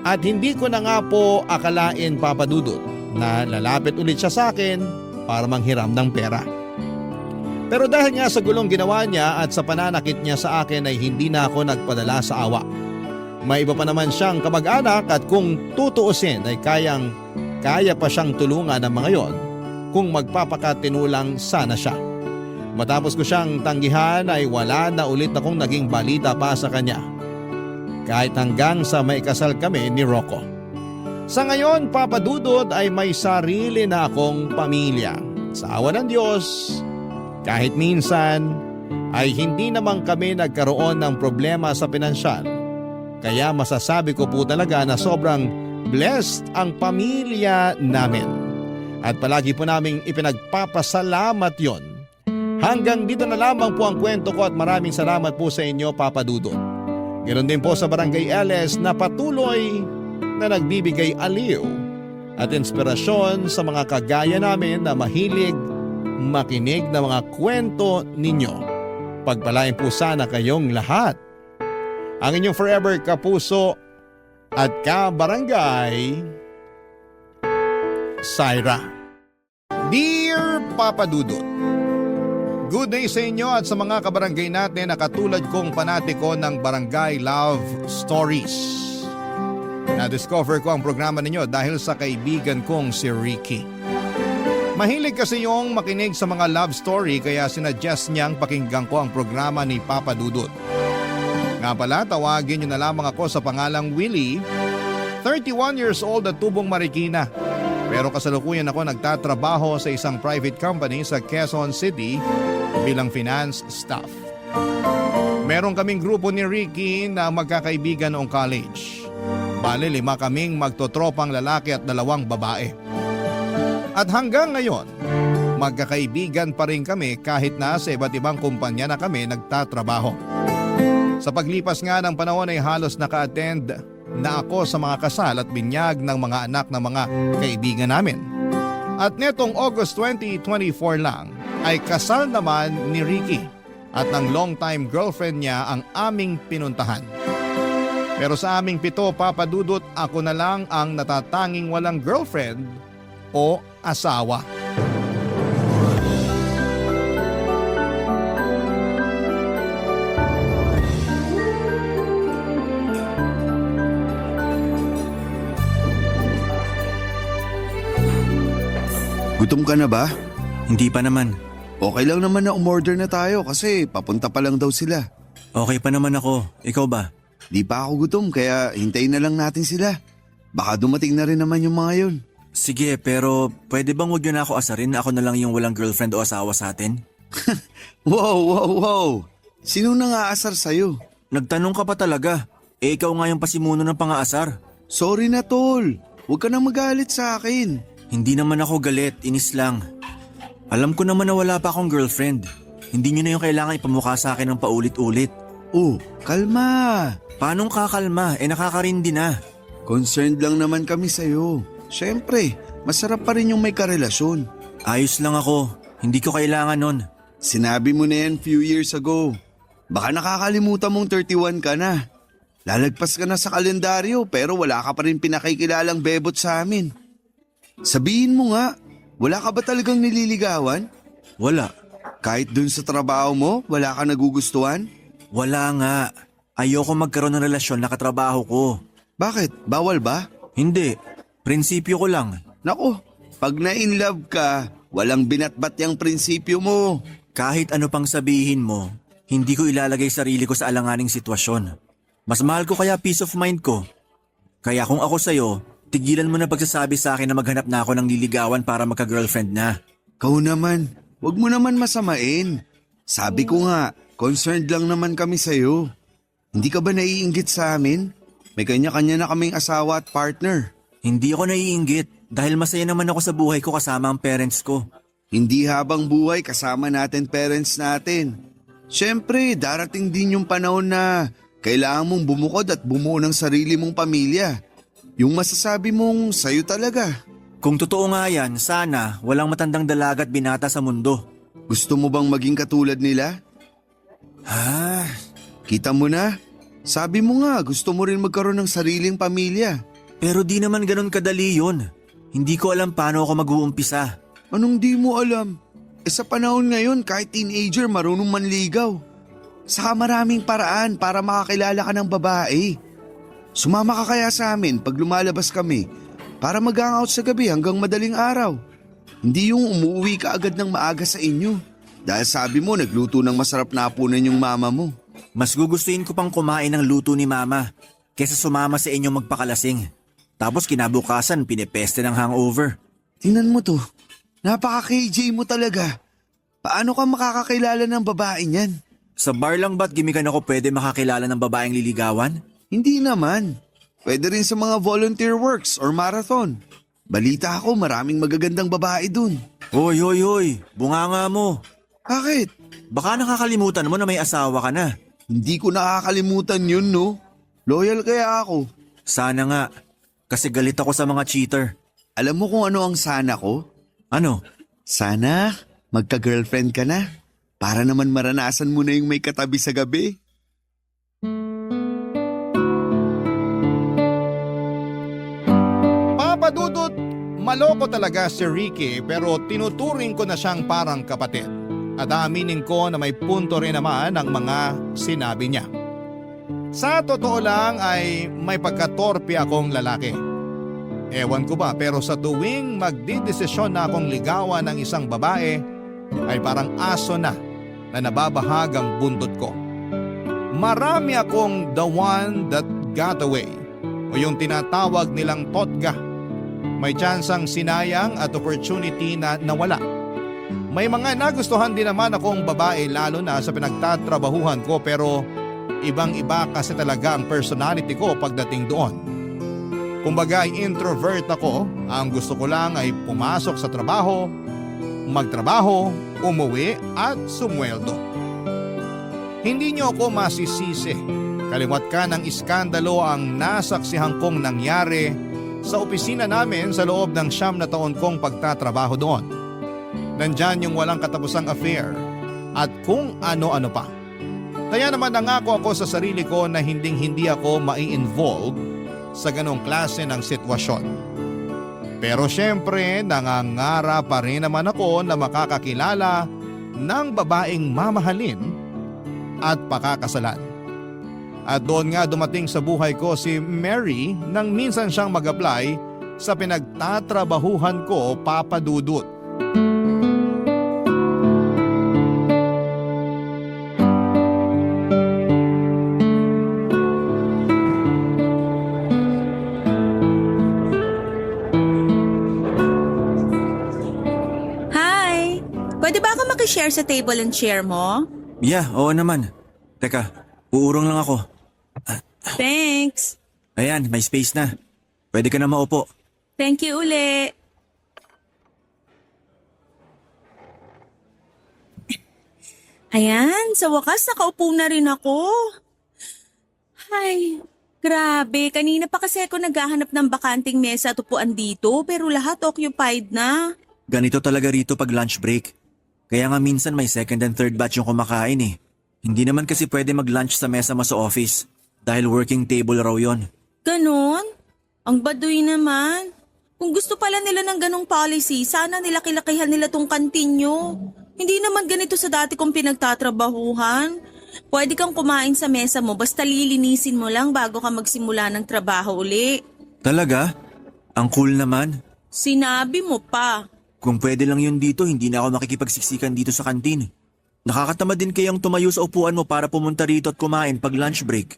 At hindi ko na nga po akalain, Papa Dudut, na lalapit ulit siya sa akin para manghiram ng pera. Pero dahil nga sa gulong ginawa niya at sa pananakit niya sa akin ay hindi na ako nagpadala sa awa. May iba pa naman siyang kamag-anak at kung tutuusin ay kaya pa siyang tulungan ng mga yon kung magpapakatinulang sana siya. Matapos ko siyang tanggihan ay wala na ulit akong naging balita pa sa kanya. Kahit hanggang sa maikasal kami ni Rocco. Sa ngayon, Papa Dudut, ay may sarili na akong pamilya. Sa awa ng Diyos, kahit minsan ay hindi naman kami nagkaroon ng problema sa pinansyal. Kaya masasabi ko po talaga na sobrang blessed ang pamilya namin. At palagi po naming ipinagpapasalamat yon. Hanggang dito na lamang po ang kwento ko at maraming salamat po sa inyo, Papa Dudut. Ganon din po sa Barangay LS na patuloy na nagbibigay aliw at inspirasyon sa mga kagaya namin na mahilig makinig ng mga kwento ninyo. Pagpalain po sana kayong lahat. Ang inyong forever kapuso at kabarangay, Syra. Dear Papa Dudut, good day sa inyo at sa mga kabarangay natin na katulad kong panatiko ng Barangay Love Stories. Na-discover ko ang programa ninyo dahil sa kaibigan kong si Ricky. Mahilig kasi yung makinig sa mga love story kaya sinuggest niyang pakinggan ko ang programa ni Papa Dudut. Nga pala, tawagin niyo na lamang ako sa pangalang Willie, 31 years old at tubong Marikina. Pero kasalukuyan ako nagtatrabaho sa isang private company sa Quezon City bilang finance staff. Meron kaming grupo ni Ricky na magkakaibigan noong college. Bale, 5 kaming magtotropang lalaki at 2 babae. At hanggang ngayon, magkakaibigan pa rin kami kahit na sa iba't ibang kumpanya na kami nagtatrabaho. Sa paglipas nga ng panahon ay halos naka-attend na ako sa mga kasal at binyag ng mga anak ng mga kaibigan namin. At netong August 2024 lang ay kasal naman ni Ricky at ng long-time girlfriend niya ang aming pinuntahan. Pero sa aming 7, Papa Dudut, ako na lang ang natatanging walang girlfriend o asawa. Gutom ka na ba? Hindi pa naman. Okay lang naman na umorder na tayo kasi papunta pa lang daw sila. Okay pa naman ako. Ikaw ba? Di pa ako gutom kaya hintayin na lang natin sila. Baka dumating na rin naman yung mga yun. Sige, pero pwede bang huwag niyo na ako asarin na ako na lang yung walang girlfriend o asawa sa atin? Wow! Sino nang aasar sa'yo? Nagtanong ka pa talaga. Eh ikaw nga yung pasimuno ng pang-aasar. Sorry na tol, huwag ka nang magalit sa akin. Hindi naman ako galit, inis lang. Alam ko naman na wala pa akong girlfriend. Hindi niyo na yung kailangan ipamukha sa akin ng paulit-ulit. Oh, kalma. Paanong kakalma? Nakakarindi na. Concerned lang naman kami sa'yo. Siyempre, masarap pa rin yung may karelasyon. Ayos lang ako. Hindi ko kailangan nun. Sinabi mo na yan few years ago. Baka nakakalimutan mong 31 ka na. Lalagpas ka na sa kalendaryo pero wala ka pa rin pinakikilalang bebot sa amin. Sabihin mo nga, wala ka ba talagang nililigawan? Wala. Kahit dun sa trabaho mo, wala ka nagugustuhan? Wala nga. Ayoko magkaroon ng relasyon na katrabaho ko. Bakit? Bawal ba? Hindi. Prinsipyo ko lang. Nako, pag na-inlove ka, walang binatbat yung prinsipyo mo. Kahit ano pang sabihin mo, hindi ko ilalagay sarili ko sa alanganing sitwasyon. Mas mahal ko kaya peace of mind ko. Kaya kung ako sa'yo, tigilan mo na pagsasabi sa akin na maghanap na ako ng liligawan para magka-girlfriend na. Kau naman, wag mo naman masamain. Sabi ko nga, concerned lang naman kami sa'yo. Hindi ka ba naiinggit sa amin? May kanya-kanya na kaming asawa at partner. Hindi ako naiinggit dahil masaya naman ako sa buhay ko kasama ang parents ko. Hindi habang buhay kasama natin parents natin. Siyempre, darating din yung panahon na kailangan mong bumukod at bumuo ng sarili mong pamilya. Yung masasabi mong sayo talaga. Kung totoo nga yan, sana walang matandang dalaga at binata sa mundo. Gusto mo bang maging katulad nila? Kita mo na? Sabi mo nga gusto mo rin magkaroon ng sariling pamilya. Pero di naman ganun kadali yun. Hindi ko alam paano ako mag-uumpisa. Anong di mo alam? Sa panahon ngayon kahit teenager marunong manligaw. Saka maraming paraan para makakilala ka ng babae. Sumama ka kaya sa amin pag lumalabas kami para mag-hangout sa gabi hanggang madaling araw. Hindi yung umuwi ka agad ng maaga sa inyo. Dahil sabi mo nagluto ng masarap na hapunan yung mama mo. Mas gugustuhin ko pang kumain ng luto ni mama kesa sumama sa inyo magpakalasing. Tapos kinabukasan pinipeste ng hangover. Tingnan mo to. Napaka-KJ mo talaga. Paano ka makakakilala ng babae niyan? Sa bar lang ba't gimikan ako pwede makakilala ng babaeng liligawan? Hindi naman. Pwede rin sa mga volunteer works or marathon. Balita ako maraming magagandang babae dun. Hoy, bunganga mo. Bakit? Baka nakakalimutan mo na may asawa ka na. Hindi ko nakakalimutan yun, no? Loyal kaya ako. Sana nga, kasi galit ako sa mga cheater. Alam mo kung ano ang sana ko? Ano? Sana magka-girlfriend ka na. Para naman maranasan mo na yung may katabi sa gabi. Papadudot, maloko talaga si Ricky pero tinuturing ko na siyang parang kapatid. At aminin ko na may punto rin naman ang mga sinabi niya. Sa totoo lang ay may pagkatorpe akong lalaki. Ewan ko ba pero sa tuwing magdidesisyon na akong ligawan ng isang babae ay parang aso na nababahagang buntot ko. Marami akong the one that got away o yung tinatawag nilang totga. May tsansang sinayang at opportunity na nawala. May mga nagustuhan din naman akong babae lalo na sa pinagtatrabahuhan ko pero ibang-iba kasi talaga ang personality ko pagdating doon. Kumbaga ay introvert ako, ang gusto ko lang ay pumasok sa trabaho, magtrabaho, umuwi at sumweldo. Hindi niyo ako masisisi. Kaliwat ka ng iskandalo ang nasaksihan kong nangyari sa opisina namin sa loob ng 9 na taon kong pagtatrabaho doon. Nandyan yung walang katapusang affair at kung ano-ano pa. Kaya naman nangako ako sa sarili ko na hindi ako mai-involve sa ganong klase ng sitwasyon. Pero syempre nangangara pa rin naman ako na makakakilala ng babaeng mamahalin at pakakasalan. At doon nga dumating sa buhay ko si Mary nang minsan siyang mag-apply sa pinagtatrabahuhan ko, Papa Dudut. Hi! Pwede ba ako makishare sa table and chair mo? Yeah, oo naman. Teka, uurong lang ako. Thanks! Ayan, may space na. Pwede ka na maupo. Thank you uli! Ayan, sa wakas nakaupo na rin ako. Ay, grabe. Kanina pa kasi ako naghahanap ng bakanting mesa at upuan dito pero lahat occupied na. Ganito talaga rito pag lunch break. Kaya nga minsan may second and third batch yung kumakain eh. Hindi naman kasi pwede mag-lunch sa mesa mo sa office. Dahil working table raw yon. Ganon? Ang baduy naman. Kung gusto pala nila ng ganong policy, sana nilaki-lakihan nila tong kantin nyo. Hindi naman ganito sa dati kong pinagtatrabahuhan. Pwede kang kumain sa mesa mo basta lilinisin mo lang bago ka magsimula ng trabaho uli. Talaga? Ang cool naman. Sinabi mo pa. Kung pwede lang yun dito, hindi na ako makikipagsiksikan dito sa kantin. Nakakatamad din kayang tumayo sa upuan mo para pumunta rito at kumain pag lunch break.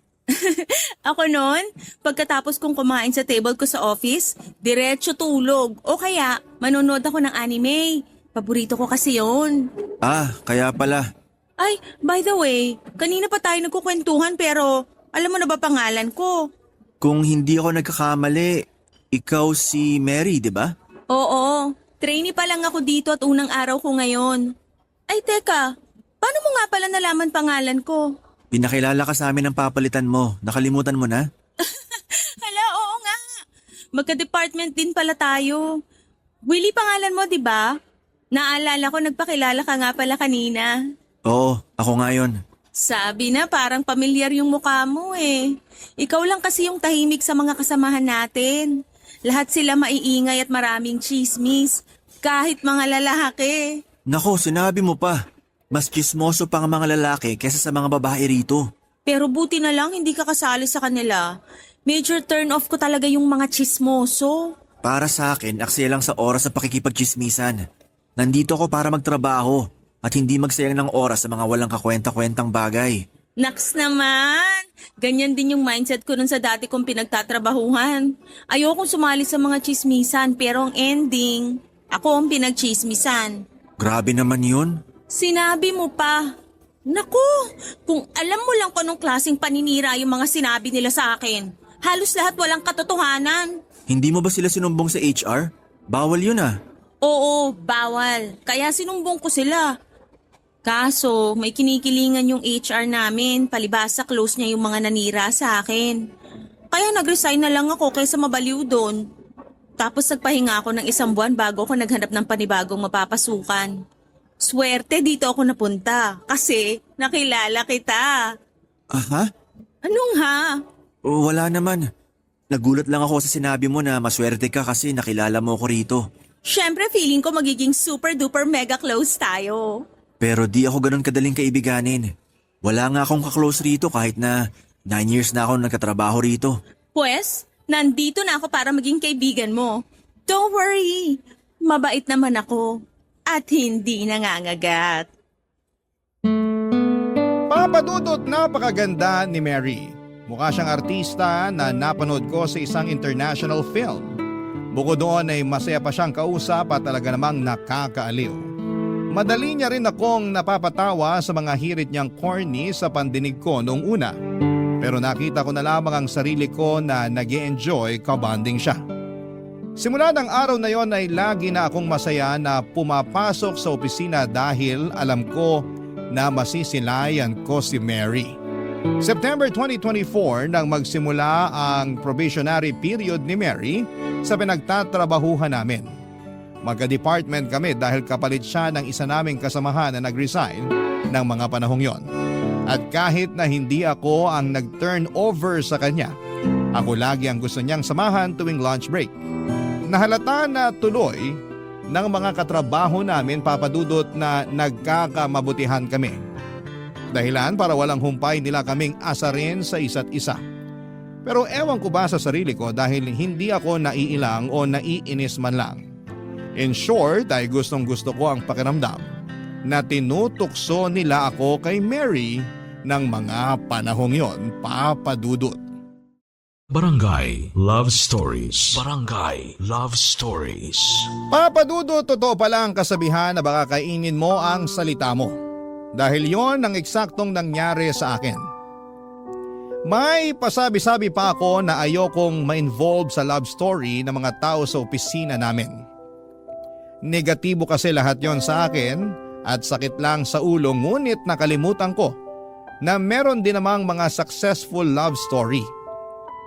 Ako noon, pagkatapos kong kumain sa table ko sa office, diretso tulog. O kaya, manonood ako ng anime. Paborito ko kasi yon. Ah, kaya pala. Ay, by the way, kanina pa tayo nagkukwentuhan pero alam mo na ba pangalan ko? Kung hindi ako nagkakamali, ikaw si Mary, di ba? Oo, trainee pa lang ako dito at unang araw ko ngayon. Ay teka, paano mo nga pala nalaman pangalan ko? Pinakilala ka sa amin ng papalitan mo. Nakalimutan mo na? Hala, oo nga. Magka-department din pala tayo. Willie pangalan mo, di ba? Naalala ko nagpakilala ka nga pala kanina. Oo, ako nga yun. Sabi na parang pamilyar yung mukha mo eh. Ikaw lang kasi yung tahimik sa mga kasamahan natin. Lahat sila maiingay at maraming chismis. Kahit mga lalaki. Nako, sinabi mo pa. Mas chismoso pa ang mga lalaki kesa sa mga babae rito. Pero buti na lang hindi ka kasali sa kanila. Major turn off ko talaga yung mga chismoso. Para sa akin, aksaya lang sa oras sa pakikipagchismisan. Nandito ako para magtrabaho at hindi magsayang ng oras sa mga walang kakwenta-kwentang bagay. Naks naman! Ganyan din yung mindset ko nun sa dati kong pinagtatrabahuhan. Ayokong sumali sa mga chismisan pero ang ending, ako ang pinagchismisan. Grabe naman yun. Sinabi mo pa. Naku, kung alam mo lang kung anong klaseng paninira yung mga sinabi nila sa akin. Halos lahat walang katotohanan. Hindi mo ba sila sinumbong sa HR? Bawal yun ah. Oo, bawal. Kaya sinumbong ko sila. Kaso, may kinikilingan yung HR namin. Palibasa close niya yung mga nanira sa akin. Kaya nag-resign na lang ako kaysa mabaliw doon. Tapos nagpahinga ako ng 1 buwan bago ako naghanap ng panibagong mapapasukan. Swerte dito ako napunta kasi nakilala kita. Aha? Anong ha? Wala naman. Nagulat lang ako sa sinabi mo na maswerte ka kasi nakilala mo ako rito. Siyempre feeling ko magiging super duper mega close tayo. Pero di ako ganun kadaling kaibiganin. Wala nga akong kaklose rito kahit na 9 years na ako nagkatrabaho rito. Pues, nandito na ako para maging kaibigan mo. Don't worry, mabait naman ako. At hindi nangangagat. Papadudot, napakaganda ni Mary. Mukha siyang artista na napanood ko sa isang international film. Bukod doon ay masaya pa siyang kausap at talaga namang nakakaaliw. Madali niya rin akong napapatawa sa mga hirit niyang corny sa pandinig ko noong una. Pero nakita ko na lamang ang sarili ko na nag-e-enjoy kabanding siya. Simula ng araw na yon ay lagi na akong masaya na pumapasok sa opisina dahil alam ko na masisilayan ko si Mary. September 2024 nang magsimula ang probationary period ni Mary sa pinagtatrabahuhan namin. Magka-department kami dahil kapalit siya ng isa naming kasamahan na nag-resign ng mga panahong yon. At kahit na hindi ako ang nag-turn over sa kanya, ako lagi ang gusto niyang samahan tuwing lunch break. Nahalata na tuloy ng mga katrabaho namin, Papadudot, na nagkakamabutihan kami. Dahilan para walang humpay nila kaming asarin sa isa't isa. Pero ewan ko ba sa sarili ko dahil hindi ako naiilang o naiinis man lang. In short ay gustong gusto ko ang pakiramdam na tinutukso nila ako kay Mary ng mga panahong yon, Papadudot. Barangay Love Stories. Barangay Love Stories. Papadudot, totoo pala ang kasabihan na baka kainin mo ang salita mo. Dahil yon ang eksaktong nangyari sa akin. May pasabi-sabi pa ako na ayokong ma-involve sa love story ng mga tao sa opisina namin. Negatibo kasi lahat yon sa akin at sakit lang sa ulo, ngunit nakalimutan ko na meron din namang mga successful love story.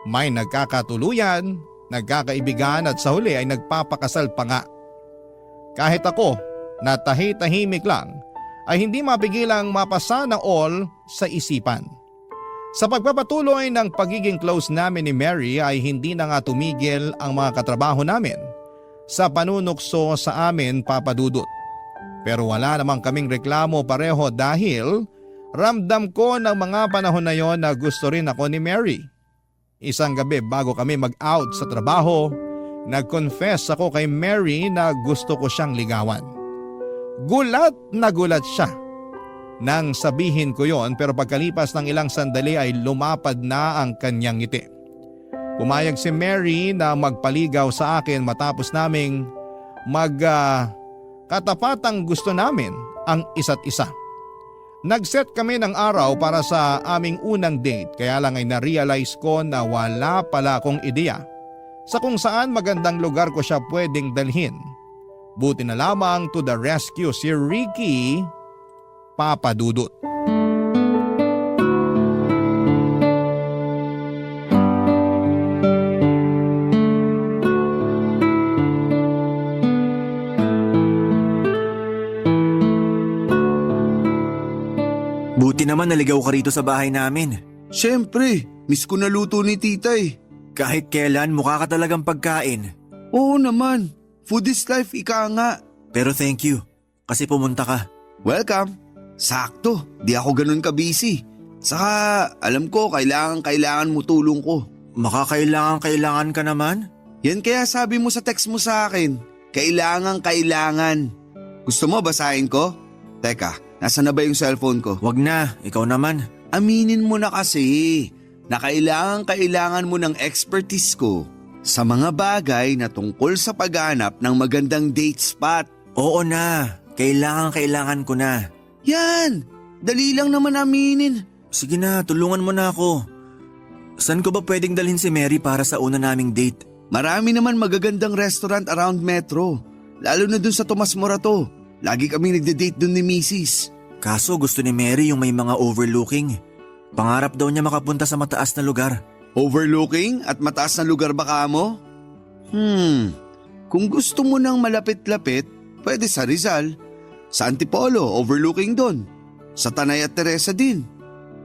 May nagkakatuluyan, nagkakaibigan at sa huli ay nagpapakasal pa nga. Kahit ako na tahimik lang ay hindi mapigilang mapasa na all sa isipan. Sa pagpapatuloy ng pagiging close namin ni Mary ay hindi na nga tumigil ang mga katrabaho namin sa panunukso sa amin, Papa Dudut. Pero wala namang kaming reklamo pareho dahil ramdam ko ng mga panahon na yon na gusto rin ako ni Mary. Isang gabi bago kami mag-out sa trabaho, nag-confess ako kay Mary na gusto ko siyang ligawan. Gulat na gulat siya nang sabihin ko yon, pero pagkalipas ng ilang sandali ay lumapad na ang kanyang ngiti. Pumayag si Mary na magpaligaw sa akin matapos naming katapatang gusto namin ang isa't isa. Nag-set kami ng araw para sa aming unang date, kaya lang ay na-realize ko na wala pala akong ideya sa kung saan magandang lugar ko siya pwedeng dalhin. Buti na lamang to the rescue si Ricky, Papa Dudut. Buti naman naligaw ka rito sa bahay namin. Siyempre, miss ko na luto ni tita eh. Kahit kailan mukha ka talagang pagkain. Oo naman, food is life, ika nga. Pero thank you, kasi pumunta ka. Welcome. Sakto, di ako ganun ka-busy. Saka alam ko kailangan mo tulong ko. Makakailangan ka naman? Yan kaya sabi mo sa text mo sa akin, kailangan. Gusto mo basahin ko? Teka, nasa na ba yung cellphone ko? Wag na, ikaw naman. Aminin mo na kasi na kailangan mo ng expertise ko sa mga bagay na tungkol sa paghanap ng magandang date spot. Oo na, kailangan ko na. Yan, dali lang naman aminin. Sige na, tulungan mo na ako. Saan ko ba pwedeng dalhin si Mary para sa una naming date? Marami naman magagandang restaurant around Metro, lalo na dun sa Tomas Morato. Lagi kami nagde-date dun ni Mrs. Kaso gusto ni Mary yung may mga overlooking. Pangarap daw niya makapunta sa mataas na lugar. Overlooking at mataas na lugar ba ka mo? Kung gusto mo ng malapit-lapit, pwede sa Rizal. Sa Antipolo, overlooking doon. Sa Tanay at Teresa din.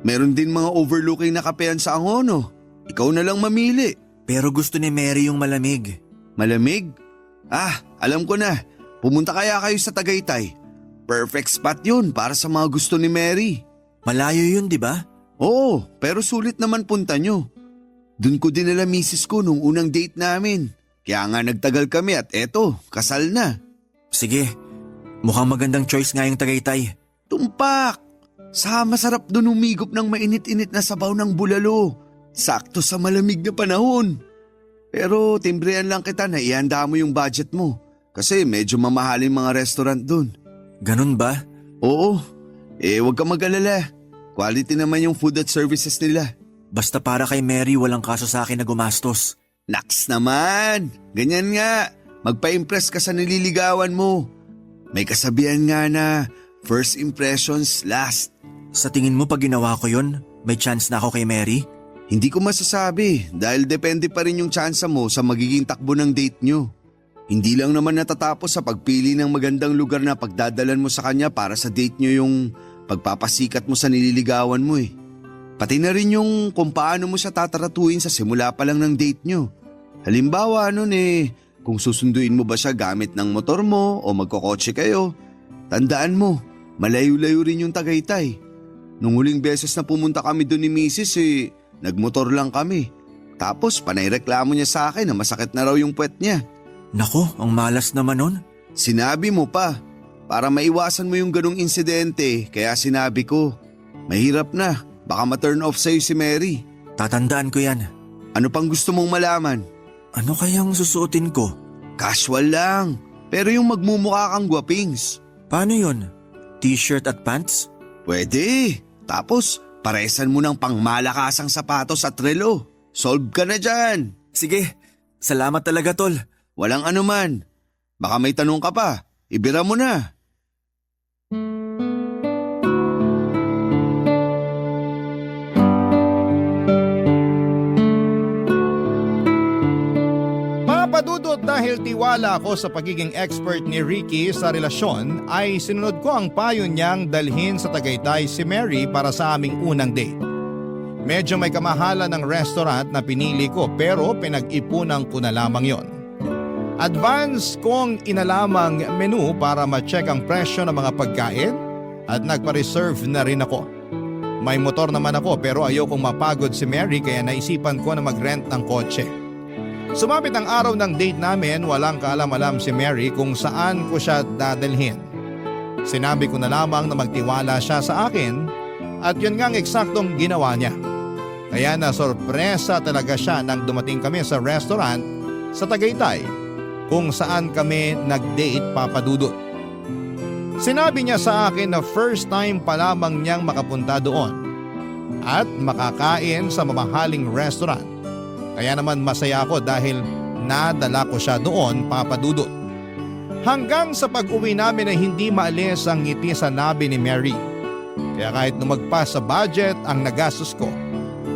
Meron din mga overlooking na kapehan sa Angono. Ikaw na lang mamili. Pero gusto ni Mary yung malamig. Malamig? Alam ko na. Pumunta kaya kayo sa Tagaytay. Perfect spot yun para sa mga gusto ni Mary. Malayo yun, di ba? Oo, pero sulit naman punta nyo. Doon ko dinala misis ko nung unang date namin. Kaya nga nagtagal kami at eto, kasal na. Sige, mukhang magandang choice nga yung Tagaytay. Tumpak! Sa masarap doon umigop ng mainit-init na sabaw ng bulalo. Sakto sa malamig na panahon. Pero timbrehan lang kita na ihanda mo yung budget mo. Kasi medyo mamahalin mga restaurant doon. Ganun ba? Oo, huwag ka mag-alala. Quality naman yung food at services nila. Basta para kay Mary walang kaso sa akin na gumastos. Naks naman! Ganyan nga, magpa-impress ka sa nililigawan mo. May kasabihan nga na first impressions last. Sa tingin mo pag ginawa ko yun, may chance na ako kay Mary? Hindi ko masasabi dahil depende pa rin yung tsansa mo sa magiging takbo ng date nyo. Hindi lang naman natatapos sa pagpili ng magandang lugar na pagdadalan mo sa kanya para sa date nyo yung pagpapasikat mo sa nililigawan mo eh. Pati na rin yung kung paano mo siya tataratuin sa simula pa lang ng date nyo. Halimbawa kung susunduin mo ba siya gamit ng motor mo o magkokotse kayo, tandaan mo, malayo-layo rin yung Tagaytay. Nung huling beses na pumunta kami doon ni Mrs. Nagmotor lang kami. Tapos panay reklamo niya sa akin na masakit na raw yung puwet niya. Nako, ang malas naman nun. Sinabi mo pa, para maiwasan mo yung ganong insidente, kaya sinabi ko, mahirap na, baka ma-turn off sa'yo si Mary. Tatandaan ko yan. Ano pang gusto mong malaman? Ano kayang susuotin ko? Casual lang, pero yung magmumukha kang gwapings. Paano yun? T-shirt at pants? Pwede. Tapos, paresan mo ng pangmalakasang sapatos at relo. Solve ka na dyan. Sige, salamat talaga tol. Walang anuman. Baka may tanong ka pa. Ibira mo na. Papadudot dahil tiwala ako sa pagiging expert ni Ricky sa relasyon ay sinunod ko ang payo niyang dalhin sa Tagaytay si Mary para sa aming unang date. Medyo may kamahalan ng restaurant na pinili ko pero pinag-ipunan ko na lamang yon. Advance kong inalamang menu para ma-check ang presyo ng mga pagkain at nagpa-reserve na rin ako. May motor naman ako pero ayokong mapagod si Mary kaya naisipan ko na mag-rent ng kotse. Sumapit ang araw ng date namin, walang kaalam-alam si Mary kung saan ko siya dadalhin. Sinabi ko na lamang na magtiwala siya sa akin at yun nga ang eksaktong ginawa niya. Kaya nasorpresa talaga siya nang dumating kami sa restaurant sa Tagaytay kung saan kami nag-date, Papa Dudut. Sinabi niya sa akin na first time pa lamang niyang makapunta doon at makakain sa mamahaling restaurant. Kaya naman masaya ako dahil nadala ko siya doon, Papa Dudut. Hanggang sa pag-uwi namin ay hindi maalis ang ngiti sa labi ni Mary. Kaya kahit lumagpas sa budget ang nagastos ko,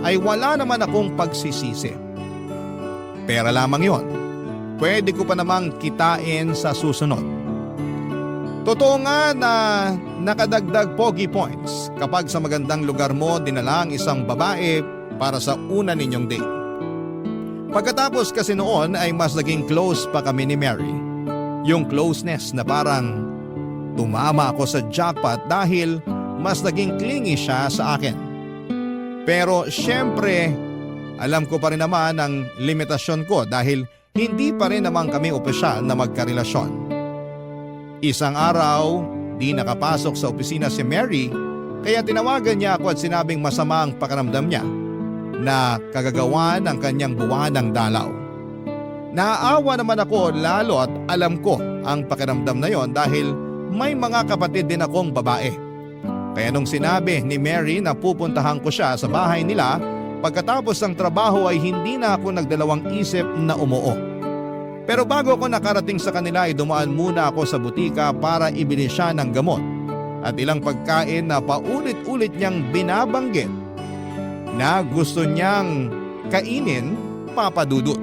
ay wala naman akong pagsisisi. Pera lamang yon. Pwede ko pa namang kitain sa susunod. Totoo nga na nakadagdag pogi points kapag sa magandang lugar mo dinala ang isang babae para sa una ninyong date. Pagkatapos kasi noon ay mas naging close pa kami ni Mary. Yung closeness na parang tumama ako sa jackpot dahil mas naging clingy siya sa akin. Pero syempre, alam ko pa rin naman ang limitasyon ko dahil hindi pa rin naman kami opisyal na magkarelasyon. Isang araw, di nakapasok sa opisina si Mary kaya tinawagan niya ako at sinabing masama ang pakiramdam niya na kagagawa ng kanyang buwanang dalaw. Naaawa naman ako lalo at alam ko ang pakiramdam na yon dahil may mga kapatid din akong babae. Kaya nung sinabi ni Mary na pupuntahan ko siya sa bahay nila pagkatapos ng trabaho ay hindi na ako nagdalawang isip na umuo. Pero bago ako nakarating sa kanila ay dumaan muna ako sa butika para ibili siya ng gamot at ilang pagkain na paulit-ulit niyang binabanggit na gusto niyang kainin, Papa Dudut.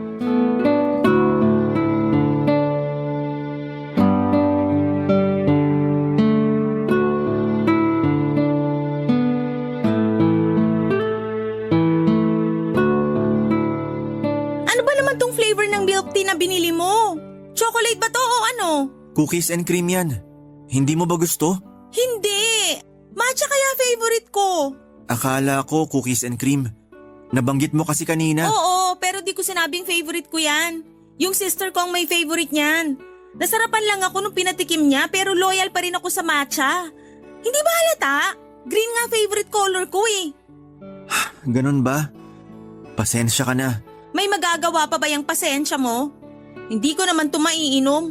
Binili mo? Chocolate ba to o ano? Cookies and cream yan. Hindi mo ba gusto? Hindi! Matcha kaya favorite ko. Akala ko cookies and cream. Nabanggit mo kasi kanina. Oo, pero di ko sinabing favorite ko yan. Yung sister ko ang may favorite niyan. Nasarapan lang ako nung pinatikim niya pero loyal pa rin ako sa matcha. Hindi ba halata? Green nga favorite color ko eh. Ganun ba? Pasensya ka na. May magagawa pa ba yung pasensya mo? Hindi ko naman ito maiinom.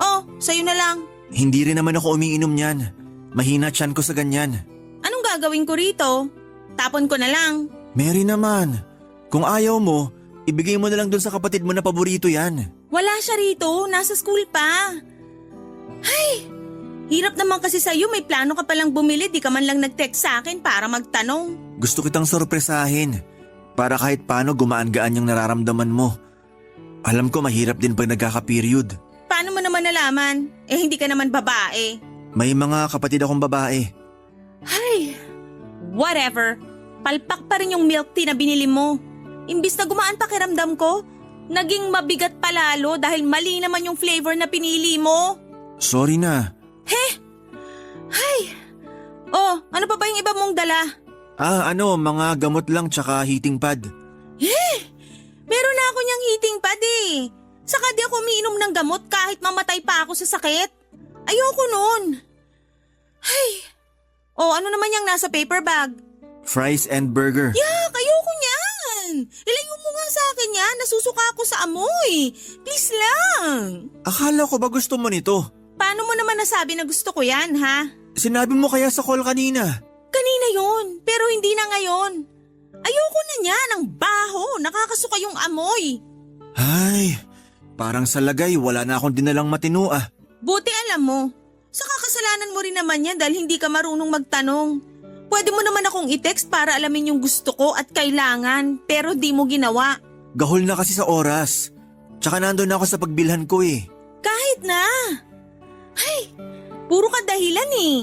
Oh, sa'yo na lang. Hindi rin naman ako umiinom niyan. Mahina tiyan ko sa ganyan. Anong gagawin ko rito? Tapon ko na lang. Mary naman, kung ayaw mo, ibigay mo na lang dun sa kapatid mo na paborito yan. Wala siya rito, nasa school pa. Ay, hirap naman kasi sa'yo, may plano ka palang bumili, di ka man lang nag-text sa akin para magtanong. Gusto kitang sorpresahin, para kahit paano gumaan-gaan yung nararamdaman mo. Alam ko mahirap din pag nagkaka-period. Paano mo naman nalaman? Eh hindi ka naman babae. May mga kapatid akong babae. Ay, whatever. Palpak pa rin yung milk tea na binili mo. Imbis na gumaan pakiramdam ko, naging mabigat palalo dahil mali naman yung flavor na pinili mo. Sorry na. Ay, oh, ano pa ba yung iba mong dala? Mga gamot lang tsaka heating pad. Meron na ako niyang heating pad eh. Saka di ako umiinom ng gamot kahit mamatay pa ako sa sakit. Ayoko nun. Ay, oh, ano naman yung nasa paper bag? Fries and burger. Yak, ayoko niyan. Ilayo mo nga sa akin yan, nasusuka ako sa amoy. Please lang. Akala ko ba gusto mo nito? Paano mo naman nasabi na gusto ko yan, ha? Sinabi mo kaya sa call kanina. Kanina yon, pero hindi na ngayon. Ayoko na niyan, ang baho, nakakasuka yung amoy. Ay, parang sa lagay wala na akong dinalang matino ah. Buti alam mo, sa kakasalanan mo rin naman yan dahil hindi ka marunong magtanong. Pwede mo naman akong i-text para alamin yung gusto ko at kailangan, pero di mo ginawa. Gahol na kasi sa oras. Tsaka nandun na ako sa pagbilhan ko eh. Kahit na. Ay, puro ka dahilan eh.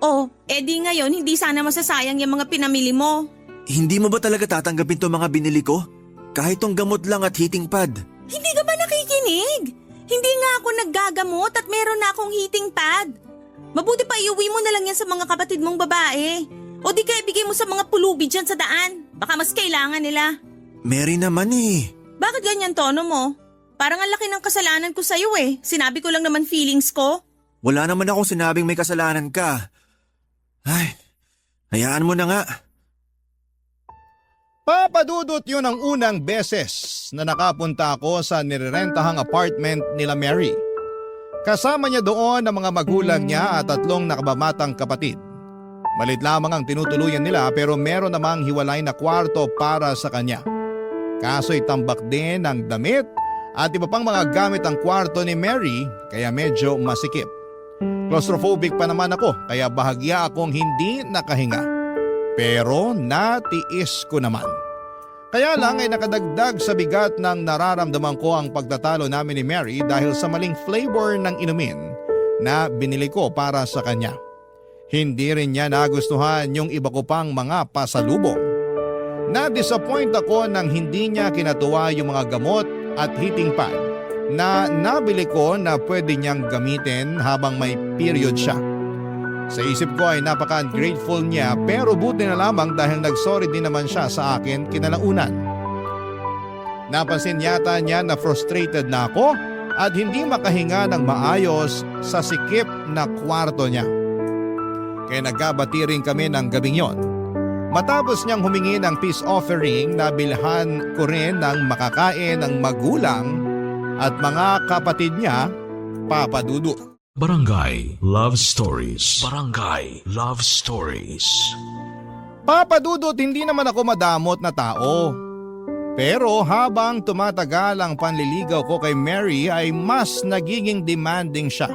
Oh, edi ngayon hindi sana masasayang yung mga pinamili mo. Hindi mo ba talaga tatanggapin tong mga binili ko? Kahit tong gamot lang at heating pad. Hindi ka ba nakikinig? Hindi nga ako naggagamot at meron na akong heating pad. Mabuti pa iuwi mo na lang yan sa mga kapatid mong babae. O di kaya bigay mo sa mga pulubi dyan sa daan. Baka mas kailangan nila. Mary naman eh. Bakit ganyan tono mo? Parang ang laki ng kasalanan ko sa'yo eh. Sinabi ko lang naman feelings ko. Wala naman akong sinabing may kasalanan ka. Ay, hayaan mo na nga. Papadudot yun ang unang beses na nakapunta ako sa nirerentahang apartment nila Mary. Kasama niya doon ang mga magulang niya at 3 nakababatang kapatid. Malit lamang ang tinutuluyan nila pero meron namang hiwalay na kwarto para sa kanya. Kaso'y tambak din ang damit at iba pang mga gamit ang kwarto ni Mary kaya medyo masikip. Claustrophobic pa naman ako kaya bahagya akong hindi nakahinga. Pero natiis ko naman. Kaya lang ay nakadagdag sa bigat ng nararamdaman ko ang pagtatalo namin ni Mary dahil sa maling flavor ng inumin na binili ko para sa kanya. Hindi rin niya nagustuhan yung iba ko pang mga pasalubong. Na-disappoint ako nang hindi niya kinatuwa yung mga gamot at heating pad na nabili ko na pwede niyang gamitin habang may period siya. Sa isip ko ay napaka-ungrateful niya pero buti na lamang dahil nagsorry din naman siya sa akin kinalaunan. Napansin yata niya na frustrated na ako at hindi makahinga ng maayos sa sikip na kwarto niya. Kaya nagkabati rin kami ng gabing yon. Matapos niyang humingi ng peace offering na bilhan ko rin ng makakain ng magulang at mga kapatid niya, Papa Dudu. Barangay Love Stories. Barangay Love Stories. Papa Dudut, hindi naman ako madamot na tao. Pero habang tumatagal ang panliligaw ko kay Mary ay mas nagiging demanding siya.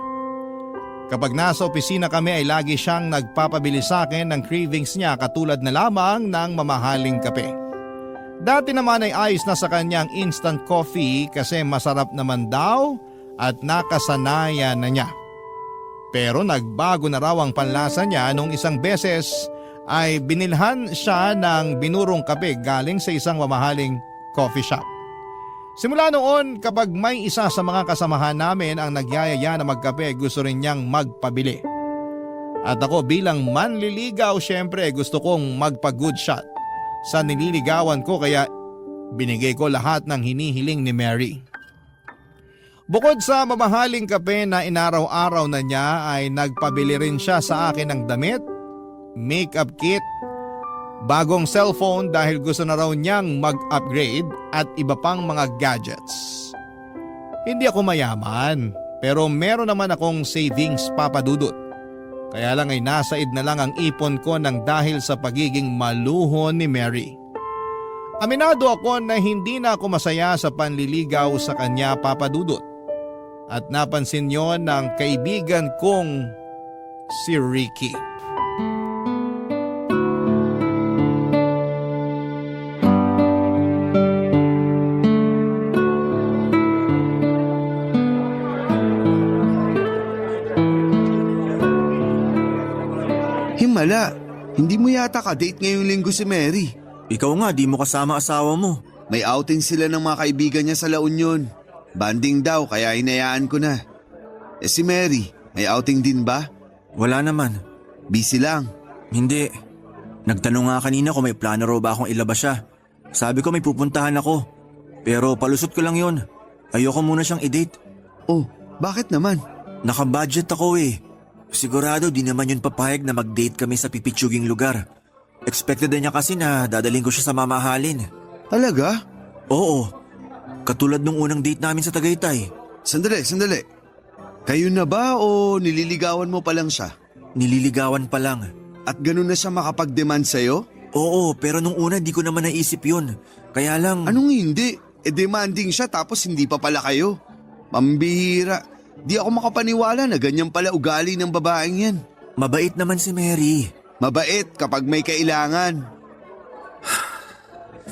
Kapag nasa opisina kami ay lagi siyang nagpapabili sa akin ng cravings niya katulad na lamang ng mamahaling kape. Dati naman ay ayos na sa kanyang instant coffee kasi masarap naman daw at nakasanayan na niya. Pero nagbago na raw ang panlasa niya nung isang beses ay binilhan siya ng binurong kape galing sa isang mamahaling coffee shop. Simula noon kapag may isa sa mga kasamahan namin ang nagyayaya na magkape gusto rin niyang magpabili. At ako bilang manliligaw syempre gusto kong magpa-good shot sa nililigawan ko kaya binigay ko lahat ng hinihiling ni Mary. Bukod sa mamahaling kape na inaraw-araw na niya ay nagpabili rin siya sa akin ng damit, makeup kit, bagong cellphone dahil gusto na raw niyang mag-upgrade at iba pang mga gadgets. Hindi ako mayaman pero meron naman akong savings, Papa Dudut. Kaya lang ay nasaid na lang ang ipon ko ng dahil sa pagiging maluho ni Mary. Aminado ako na hindi na ako masaya sa panliligaw sa kanya, Papa Dudut. At napansin yon ng kaibigan kong si Ricky. Himala, hindi mo yata ka-date ngayong linggo si Mary. Ikaw nga, di mo kasama asawa mo. May outing sila ng mga kaibigan niya sa La Union. Banding daw kaya hinayaan ko na. Si Mary, may outing din ba? Wala naman. Busy lang. Hindi. Nagtanong nga kanina kung may plano raw ba akong ilabas siya. Sabi ko may pupuntahan ako. Pero palusot ko lang yon. Ayoko muna siyang i-date. Oh, bakit naman? Naka-budget ako eh. Sigurado di naman yun papayag na mag-date kami sa pipitsuging lugar. Expected na niya kasi na dadaling ko siya sa mamahalin. Talaga? Oo. Katulad nung unang date namin sa Tagaytay. Sandali. Kayo na ba o nililigawan mo pa lang siya? Nililigawan pa lang. At ganun na siya makapag-demand sa'yo? Oo, pero nung una di ko naman naisip yun. Kaya lang… Anong hindi? Demanding siya tapos hindi pa pala kayo. Pambihira. Di ako makapaniwala na ganyan pala ugali ng babaeng yan. Mabait naman si Mary. Mabait kapag may kailangan.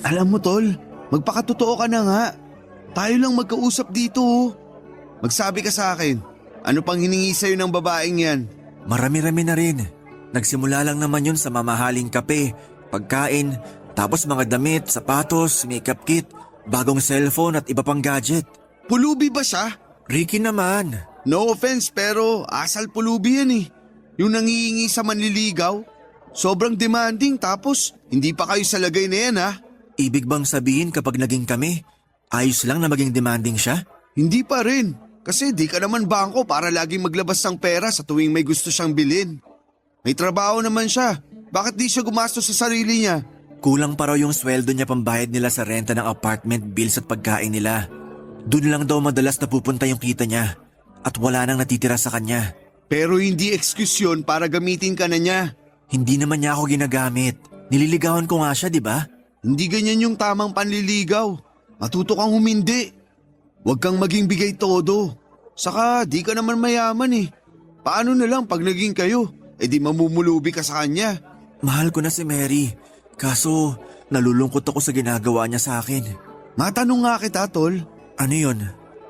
Alam mo tol, magpakatotoo ka na nga. Tayo lang magkausap dito. Magsabi ka sa akin, ano pang hiningi sa'yo ng babaeng yan? Marami-rami na rin. Nagsimula lang naman yun sa mamahaling kape, pagkain, Tapos mga damit, sapatos, makeup kit, bagong cellphone at iba pang gadget. Pulubi ba siya? Ricky naman. No offense pero asal pulubi yan eh. Yung nangihingi sa manliligaw. Sobrang demanding tapos hindi pa kayo sa lagay na yan ha. Ibig bang sabihin kapag naging kami, ayos lang na maging demanding siya? Hindi pa rin. Kasi di ka naman bangko para laging maglabas ng pera sa tuwing may gusto siyang bilhin. May trabaho naman siya. Bakit di siya gumastos sa sarili niya? Kulang pa raw yung sweldo niya pambayad nila sa renta ng apartment bills at pagkain nila. Doon lang daw madalas napupunta yung kita niya at wala nang natitira sa kanya. Pero hindi excuse yun para gamitin ka na niya. Hindi naman niya ako ginagamit. Nililigawan ko nga siya, di ba? Hindi ganyan yung tamang panliligaw. Matuto kang humindi. Huwag kang maging bigay todo. Saka di ka naman mayaman eh. Paano na lang pag naging kayo? Eh di mamumulubi ka sa kanya. Mahal ko na si Mary. Kaso nalulungkot ako sa ginagawa niya sa akin. Matanong nga kita, tol. Ano yun?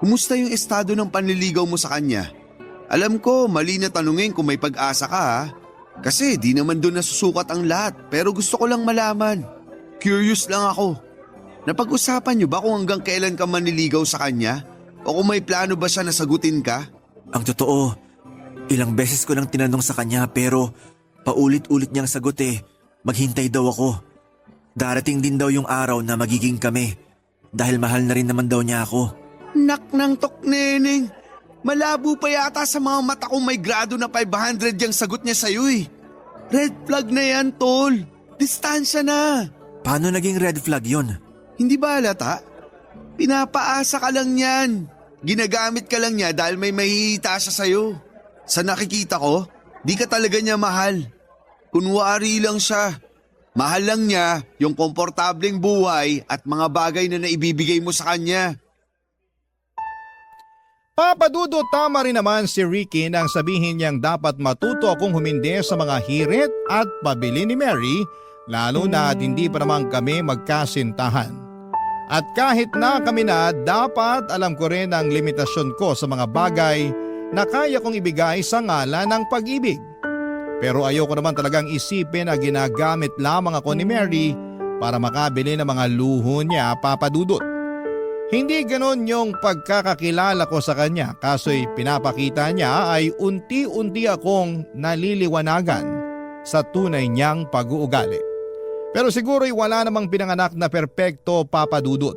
Kumusta yung estado ng panliligaw mo sa kanya? Alam ko, mali na tanungin kung may pag-asa ka ha. Kasi di naman doon nasusukat ang lahat. Pero gusto ko lang malaman. Curious lang ako. Napag-usapan niyo ba kung hanggang kailan ka manliligaw sa kanya? O kung may plano ba siya na sagutin ka? Ang totoo, ilang beses ko nang tinanong sa kanya pero paulit-ulit niyang sagot maghintay daw ako. Darating din daw yung araw na magiging kami dahil mahal na rin naman daw niya ako. Nak ng tok, neneng. Malabo pa yata sa mga mata kong may grado na 500 yung sagot niya sa'yo eh. Red flag na yan, tol. Distansya na. Paano naging red flag yun? Hindi ba halata? Pinapaasa ka lang yan. Ginagamit ka lang niya dahil may mahihita siya sa'yo. Sa nakikita ko, di ka talaga niya mahal. Kunwari lang siya. Mahal lang niya yung komportableng buhay at mga bagay na naibibigay mo sa kanya. Papadudo, tama rin naman si Ricky nang sabihin niyang dapat matuto akong humindi sa mga hirit at pabili ni Mary, lalo na at hindi pa naman kami magkasintahan. At kahit na kami na, dapat alam ko rin ang limitasyon ko sa mga bagay na kaya kong ibigay sa ngalan ng pag-ibig. Pero ayoko naman talagang isipin na ginagamit lamang ako ni Mary para makabili ng mga luho niya, Papadudot. Hindi ganon yung pagkakakilala ko sa kanya, kaso'y pinapakita niya ay unti-unti akong naliliwanagan sa tunay niyang pag-uugali. Pero siguro'y wala namang pinanganak na perpekto, Papadudot.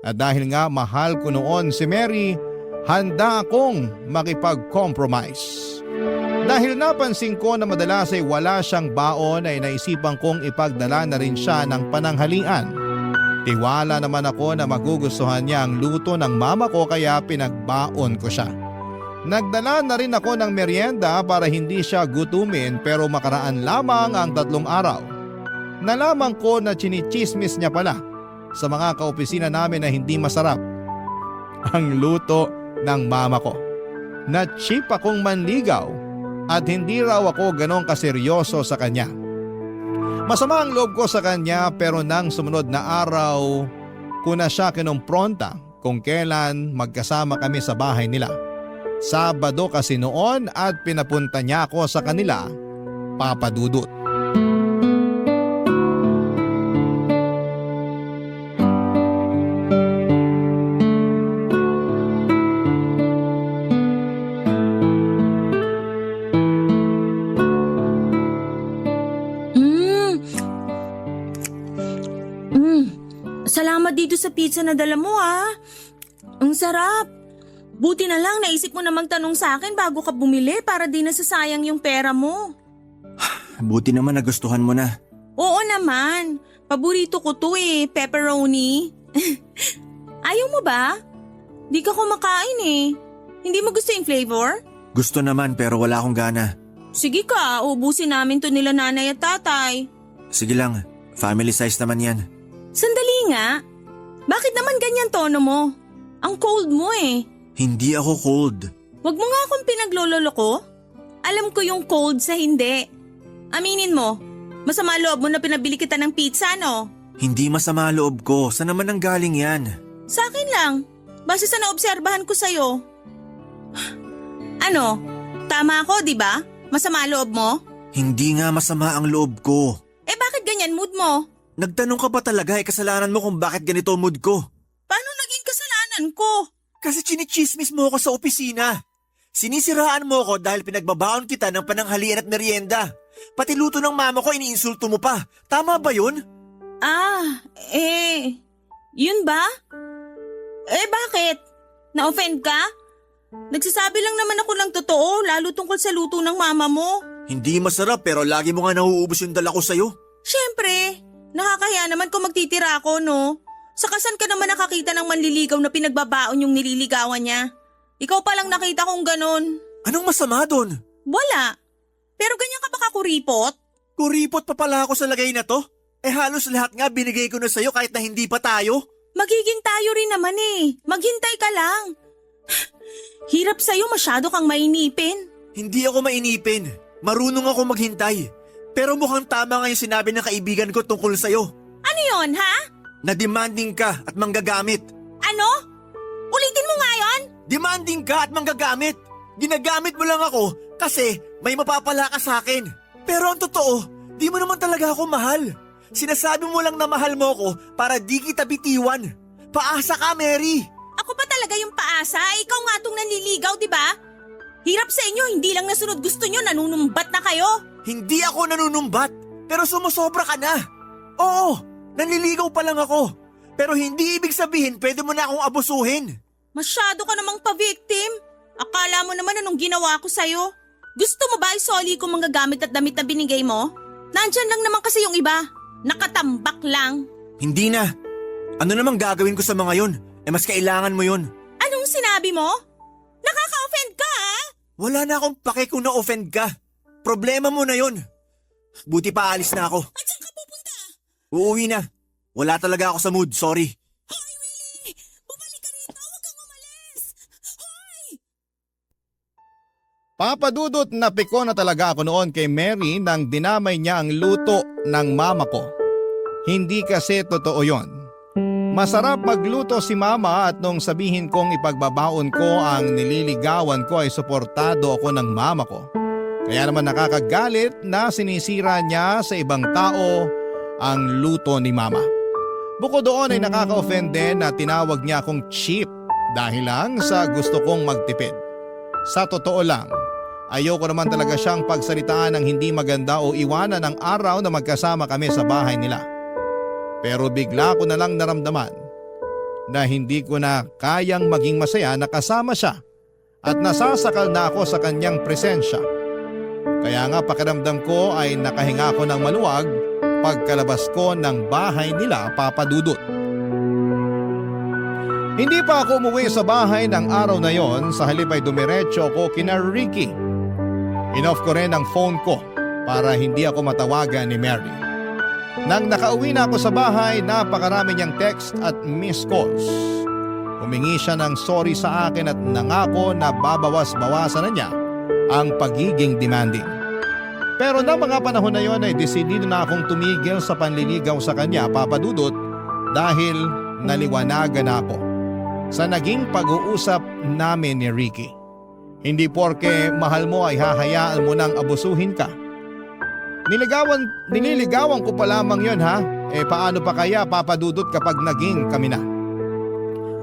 At dahil nga mahal ko noon si Mary, handa akong makipag-compromise. Dahil napansin ko na madalas ay wala siyang baon ay naisipan kong ipagdala na rin siya ng pananghalian. Tiwala naman ako na magugustuhan niya ang luto ng mama ko kaya pinagbaon ko siya. Nagdala na rin ako ng merienda para hindi siya gutumin pero makaraan lamang ang 3 araw. Nalaman ko na chinichismis niya pala sa mga kaopisina namin na hindi masarap ang luto ng mama ko. Na-cheap akong manligaw at hindi raw ako ganong kaseryoso sa kanya. Masama ang loob ko sa kanya pero nang sumunod na araw ko na siya kinumpronta kung kailan magkasama kami sa bahay nila. Sabado kasi noon at pinapunta niya ako sa kanila, Papadudot. Salamat dito sa pizza na dala mo Ang sarap. Buti na lang naisip mo na magtanong sa akin bago ka bumili para di nasasayang yung pera mo. Buti naman nagustuhan mo na. Oo naman. Paborito ko to pepperoni. Ayaw mo ba? Di ka kumakain Hindi mo gusto yung flavor? Gusto naman pero wala akong gana. Sige ka, ubusin namin to nila nanay at tatay. Sige lang, family size naman yan. Sandali nga. Bakit naman ganyan tono mo? Ang cold mo Hindi ako cold. Wag mo nga akong pinaglololoko. Alam ko yung cold sa hindi. Aminin mo, masama loob mo na pinabili kita ng pizza, no? Hindi masama loob ko. Saan naman ang galing yan? Sa akin lang. Base sa naobserbahan ko sa'yo. Ano? Tama ako, di ba? Masama loob mo? Hindi nga masama ang loob ko. Bakit ganyan mood mo? Nagtanong ka ba talaga kasalanan mo kung bakit ganito ang mood ko? Paano naging kasalanan ko? Kasi chinichismis mo ako sa opisina. Sinisiraan mo ako dahil pinagbabaon kita ng pananghalian at merienda. Pati luto ng mama ko iniinsulto mo pa. Tama ba yun? Yun ba? Bakit? Na-offend ka? Nagsasabi lang naman ako ng totoo, lalo tungkol sa luto ng mama mo. Hindi masarap pero lagi mo nga nauubos yung dala ko sa'yo. Siyempre, nakakahiya naman kung magtitira ako, no? Sakasan ka naman nakakita ng manliligaw na pinagbabaon yung nililigawan niya. Ikaw palang nakita kong ganon. Anong masama doon? Wala. Pero ganyan ka ba kakuripot? Kuripot pa pala ako sa lagay na to? Halos lahat nga binigay ko na sa'yo kahit na hindi pa tayo. Magiging tayo rin naman eh. Maghintay ka lang. Hirap sa'yo, masyado kang mainipin. Hindi ako mainipin. Marunong ako maghintay. Pero mukhang tama nga yung sinabi ng kaibigan ko tungkol sa'yo. Ano yon, ha? Na demanding ka at manggagamit. Ano? Ulitin mo nga yon? Demanding ka at manggagamit. Ginagamit mo lang ako kasi may mapapala ka sa akin. Pero ang totoo, di mo naman talaga ako mahal. Sinasabi mo lang na mahal mo ako para di kita bitiwan. Paasa ka, Mary. Ako ba talaga yung paasa? Ikaw nga tong nanliligaw, di ba? Hirap sa inyo, hindi lang nasunod gusto nyo, nanunumbat na kayo. Hindi ako nanunumbat, pero sumusobra ka na. Oo, nanliligaw pa lang ako. Pero hindi ibig sabihin pwede mo na akong abusuhin. Masyado ka namang pa-victim. Akala mo naman anong ginawa ko sa'yo. Gusto mo ba isoli ko mga gamit at damit na binigay mo? Nandyan lang naman kasi yung iba. Nakatambak lang. Hindi na. Ano namang gagawin ko sa mga yun? Mas kailangan mo yun. Anong sinabi mo? Nakaka-offend ka, ha? Wala na akong pake kung na-offend ka. Problema mo na yun. Buti pa alis na ako. At saan ka pupunta? Uuwi na. Wala talaga ako sa mood, sorry. Hoy, Willie! Bumalik ka rito! Huwag kang umalis! Hoy! Papadudot na piko na talaga ako noon kay Mary nang dinamay niya ang luto ng mama ko. Hindi kasi totoo yon. Masarap magluto si mama at nung sabihin kong ipagbabaon ko ang nililigawan ko ay suportado ako ng mama ko. Kaya naman nakakagalit na sinisira niya sa ibang tao ang luto ni mama. Bukod doon ay nakaka-offend din na tinawag niya akong cheap dahil lang sa gusto kong magtipid. Sa totoo lang, ayoko naman talaga siyang pagsalitaan ng hindi maganda o iwanan ang araw na magkasama kami sa bahay nila. Pero bigla ko na lang naramdaman na hindi ko na kayang maging masaya na kasama siya at nasasakal na ako sa kanyang presensya. Kaya nga pakiramdam ko ay nakahinga ako ng maluwag pagkalabas ko ng bahay nila, Papa Dudut. Hindi pa ako umuwi sa bahay ng araw na yon, sa halip ay dumiretso ako kina Ricky. Inoff ko rin ang phone ko para hindi ako matawagan ni Mary. Nang nakauwi na ako sa bahay, napakarami niyang text at missed calls. Humingi siya ng sorry sa akin at nangako na babawas-bawasan na niya ang pagiging demanding. Pero na mga panahon na yon ay desidido na akong tumigil sa panliligaw sa kanya, Papa Dudut, dahil naliwanagan na ako sa naging pag-uusap namin ni Ricky. Hindi porke mahal mo ay hahayaan mo nang abusuhin ka. Nililigawan ko pa lamang yon, ha? Paano pa kaya, Papa Dudut, kapag naging kami na?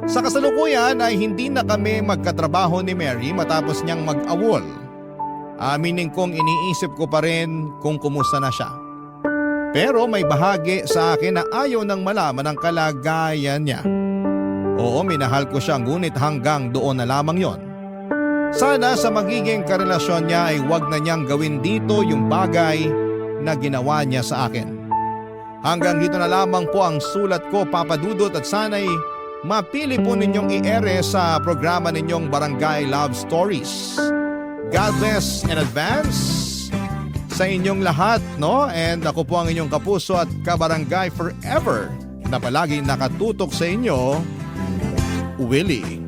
Sa kasalukuyan ay hindi na kami magkatrabaho ni Mary matapos niyang mag-awol. Aminin kong iniisip ko pa rin kung kumusta na siya. Pero may bahagi sa akin na ayaw nang malaman ang kalagayan niya. Oo, minahal ko siya ngunit hanggang doon na lamang yon. Sana sa magiging karelasyon niya ay wag na niyang gawin dito yung bagay na ginawa niya sa akin. Hanggang dito na lamang po ang sulat ko, Papa Dudut, at sana'y mapili po ninyong i-ere sa programa ninyong Barangay Love Stories. God bless in advance sa inyong lahat, no? And ako po ang inyong kapuso at kabarangay forever na palagi nakatutok sa inyo, Willie.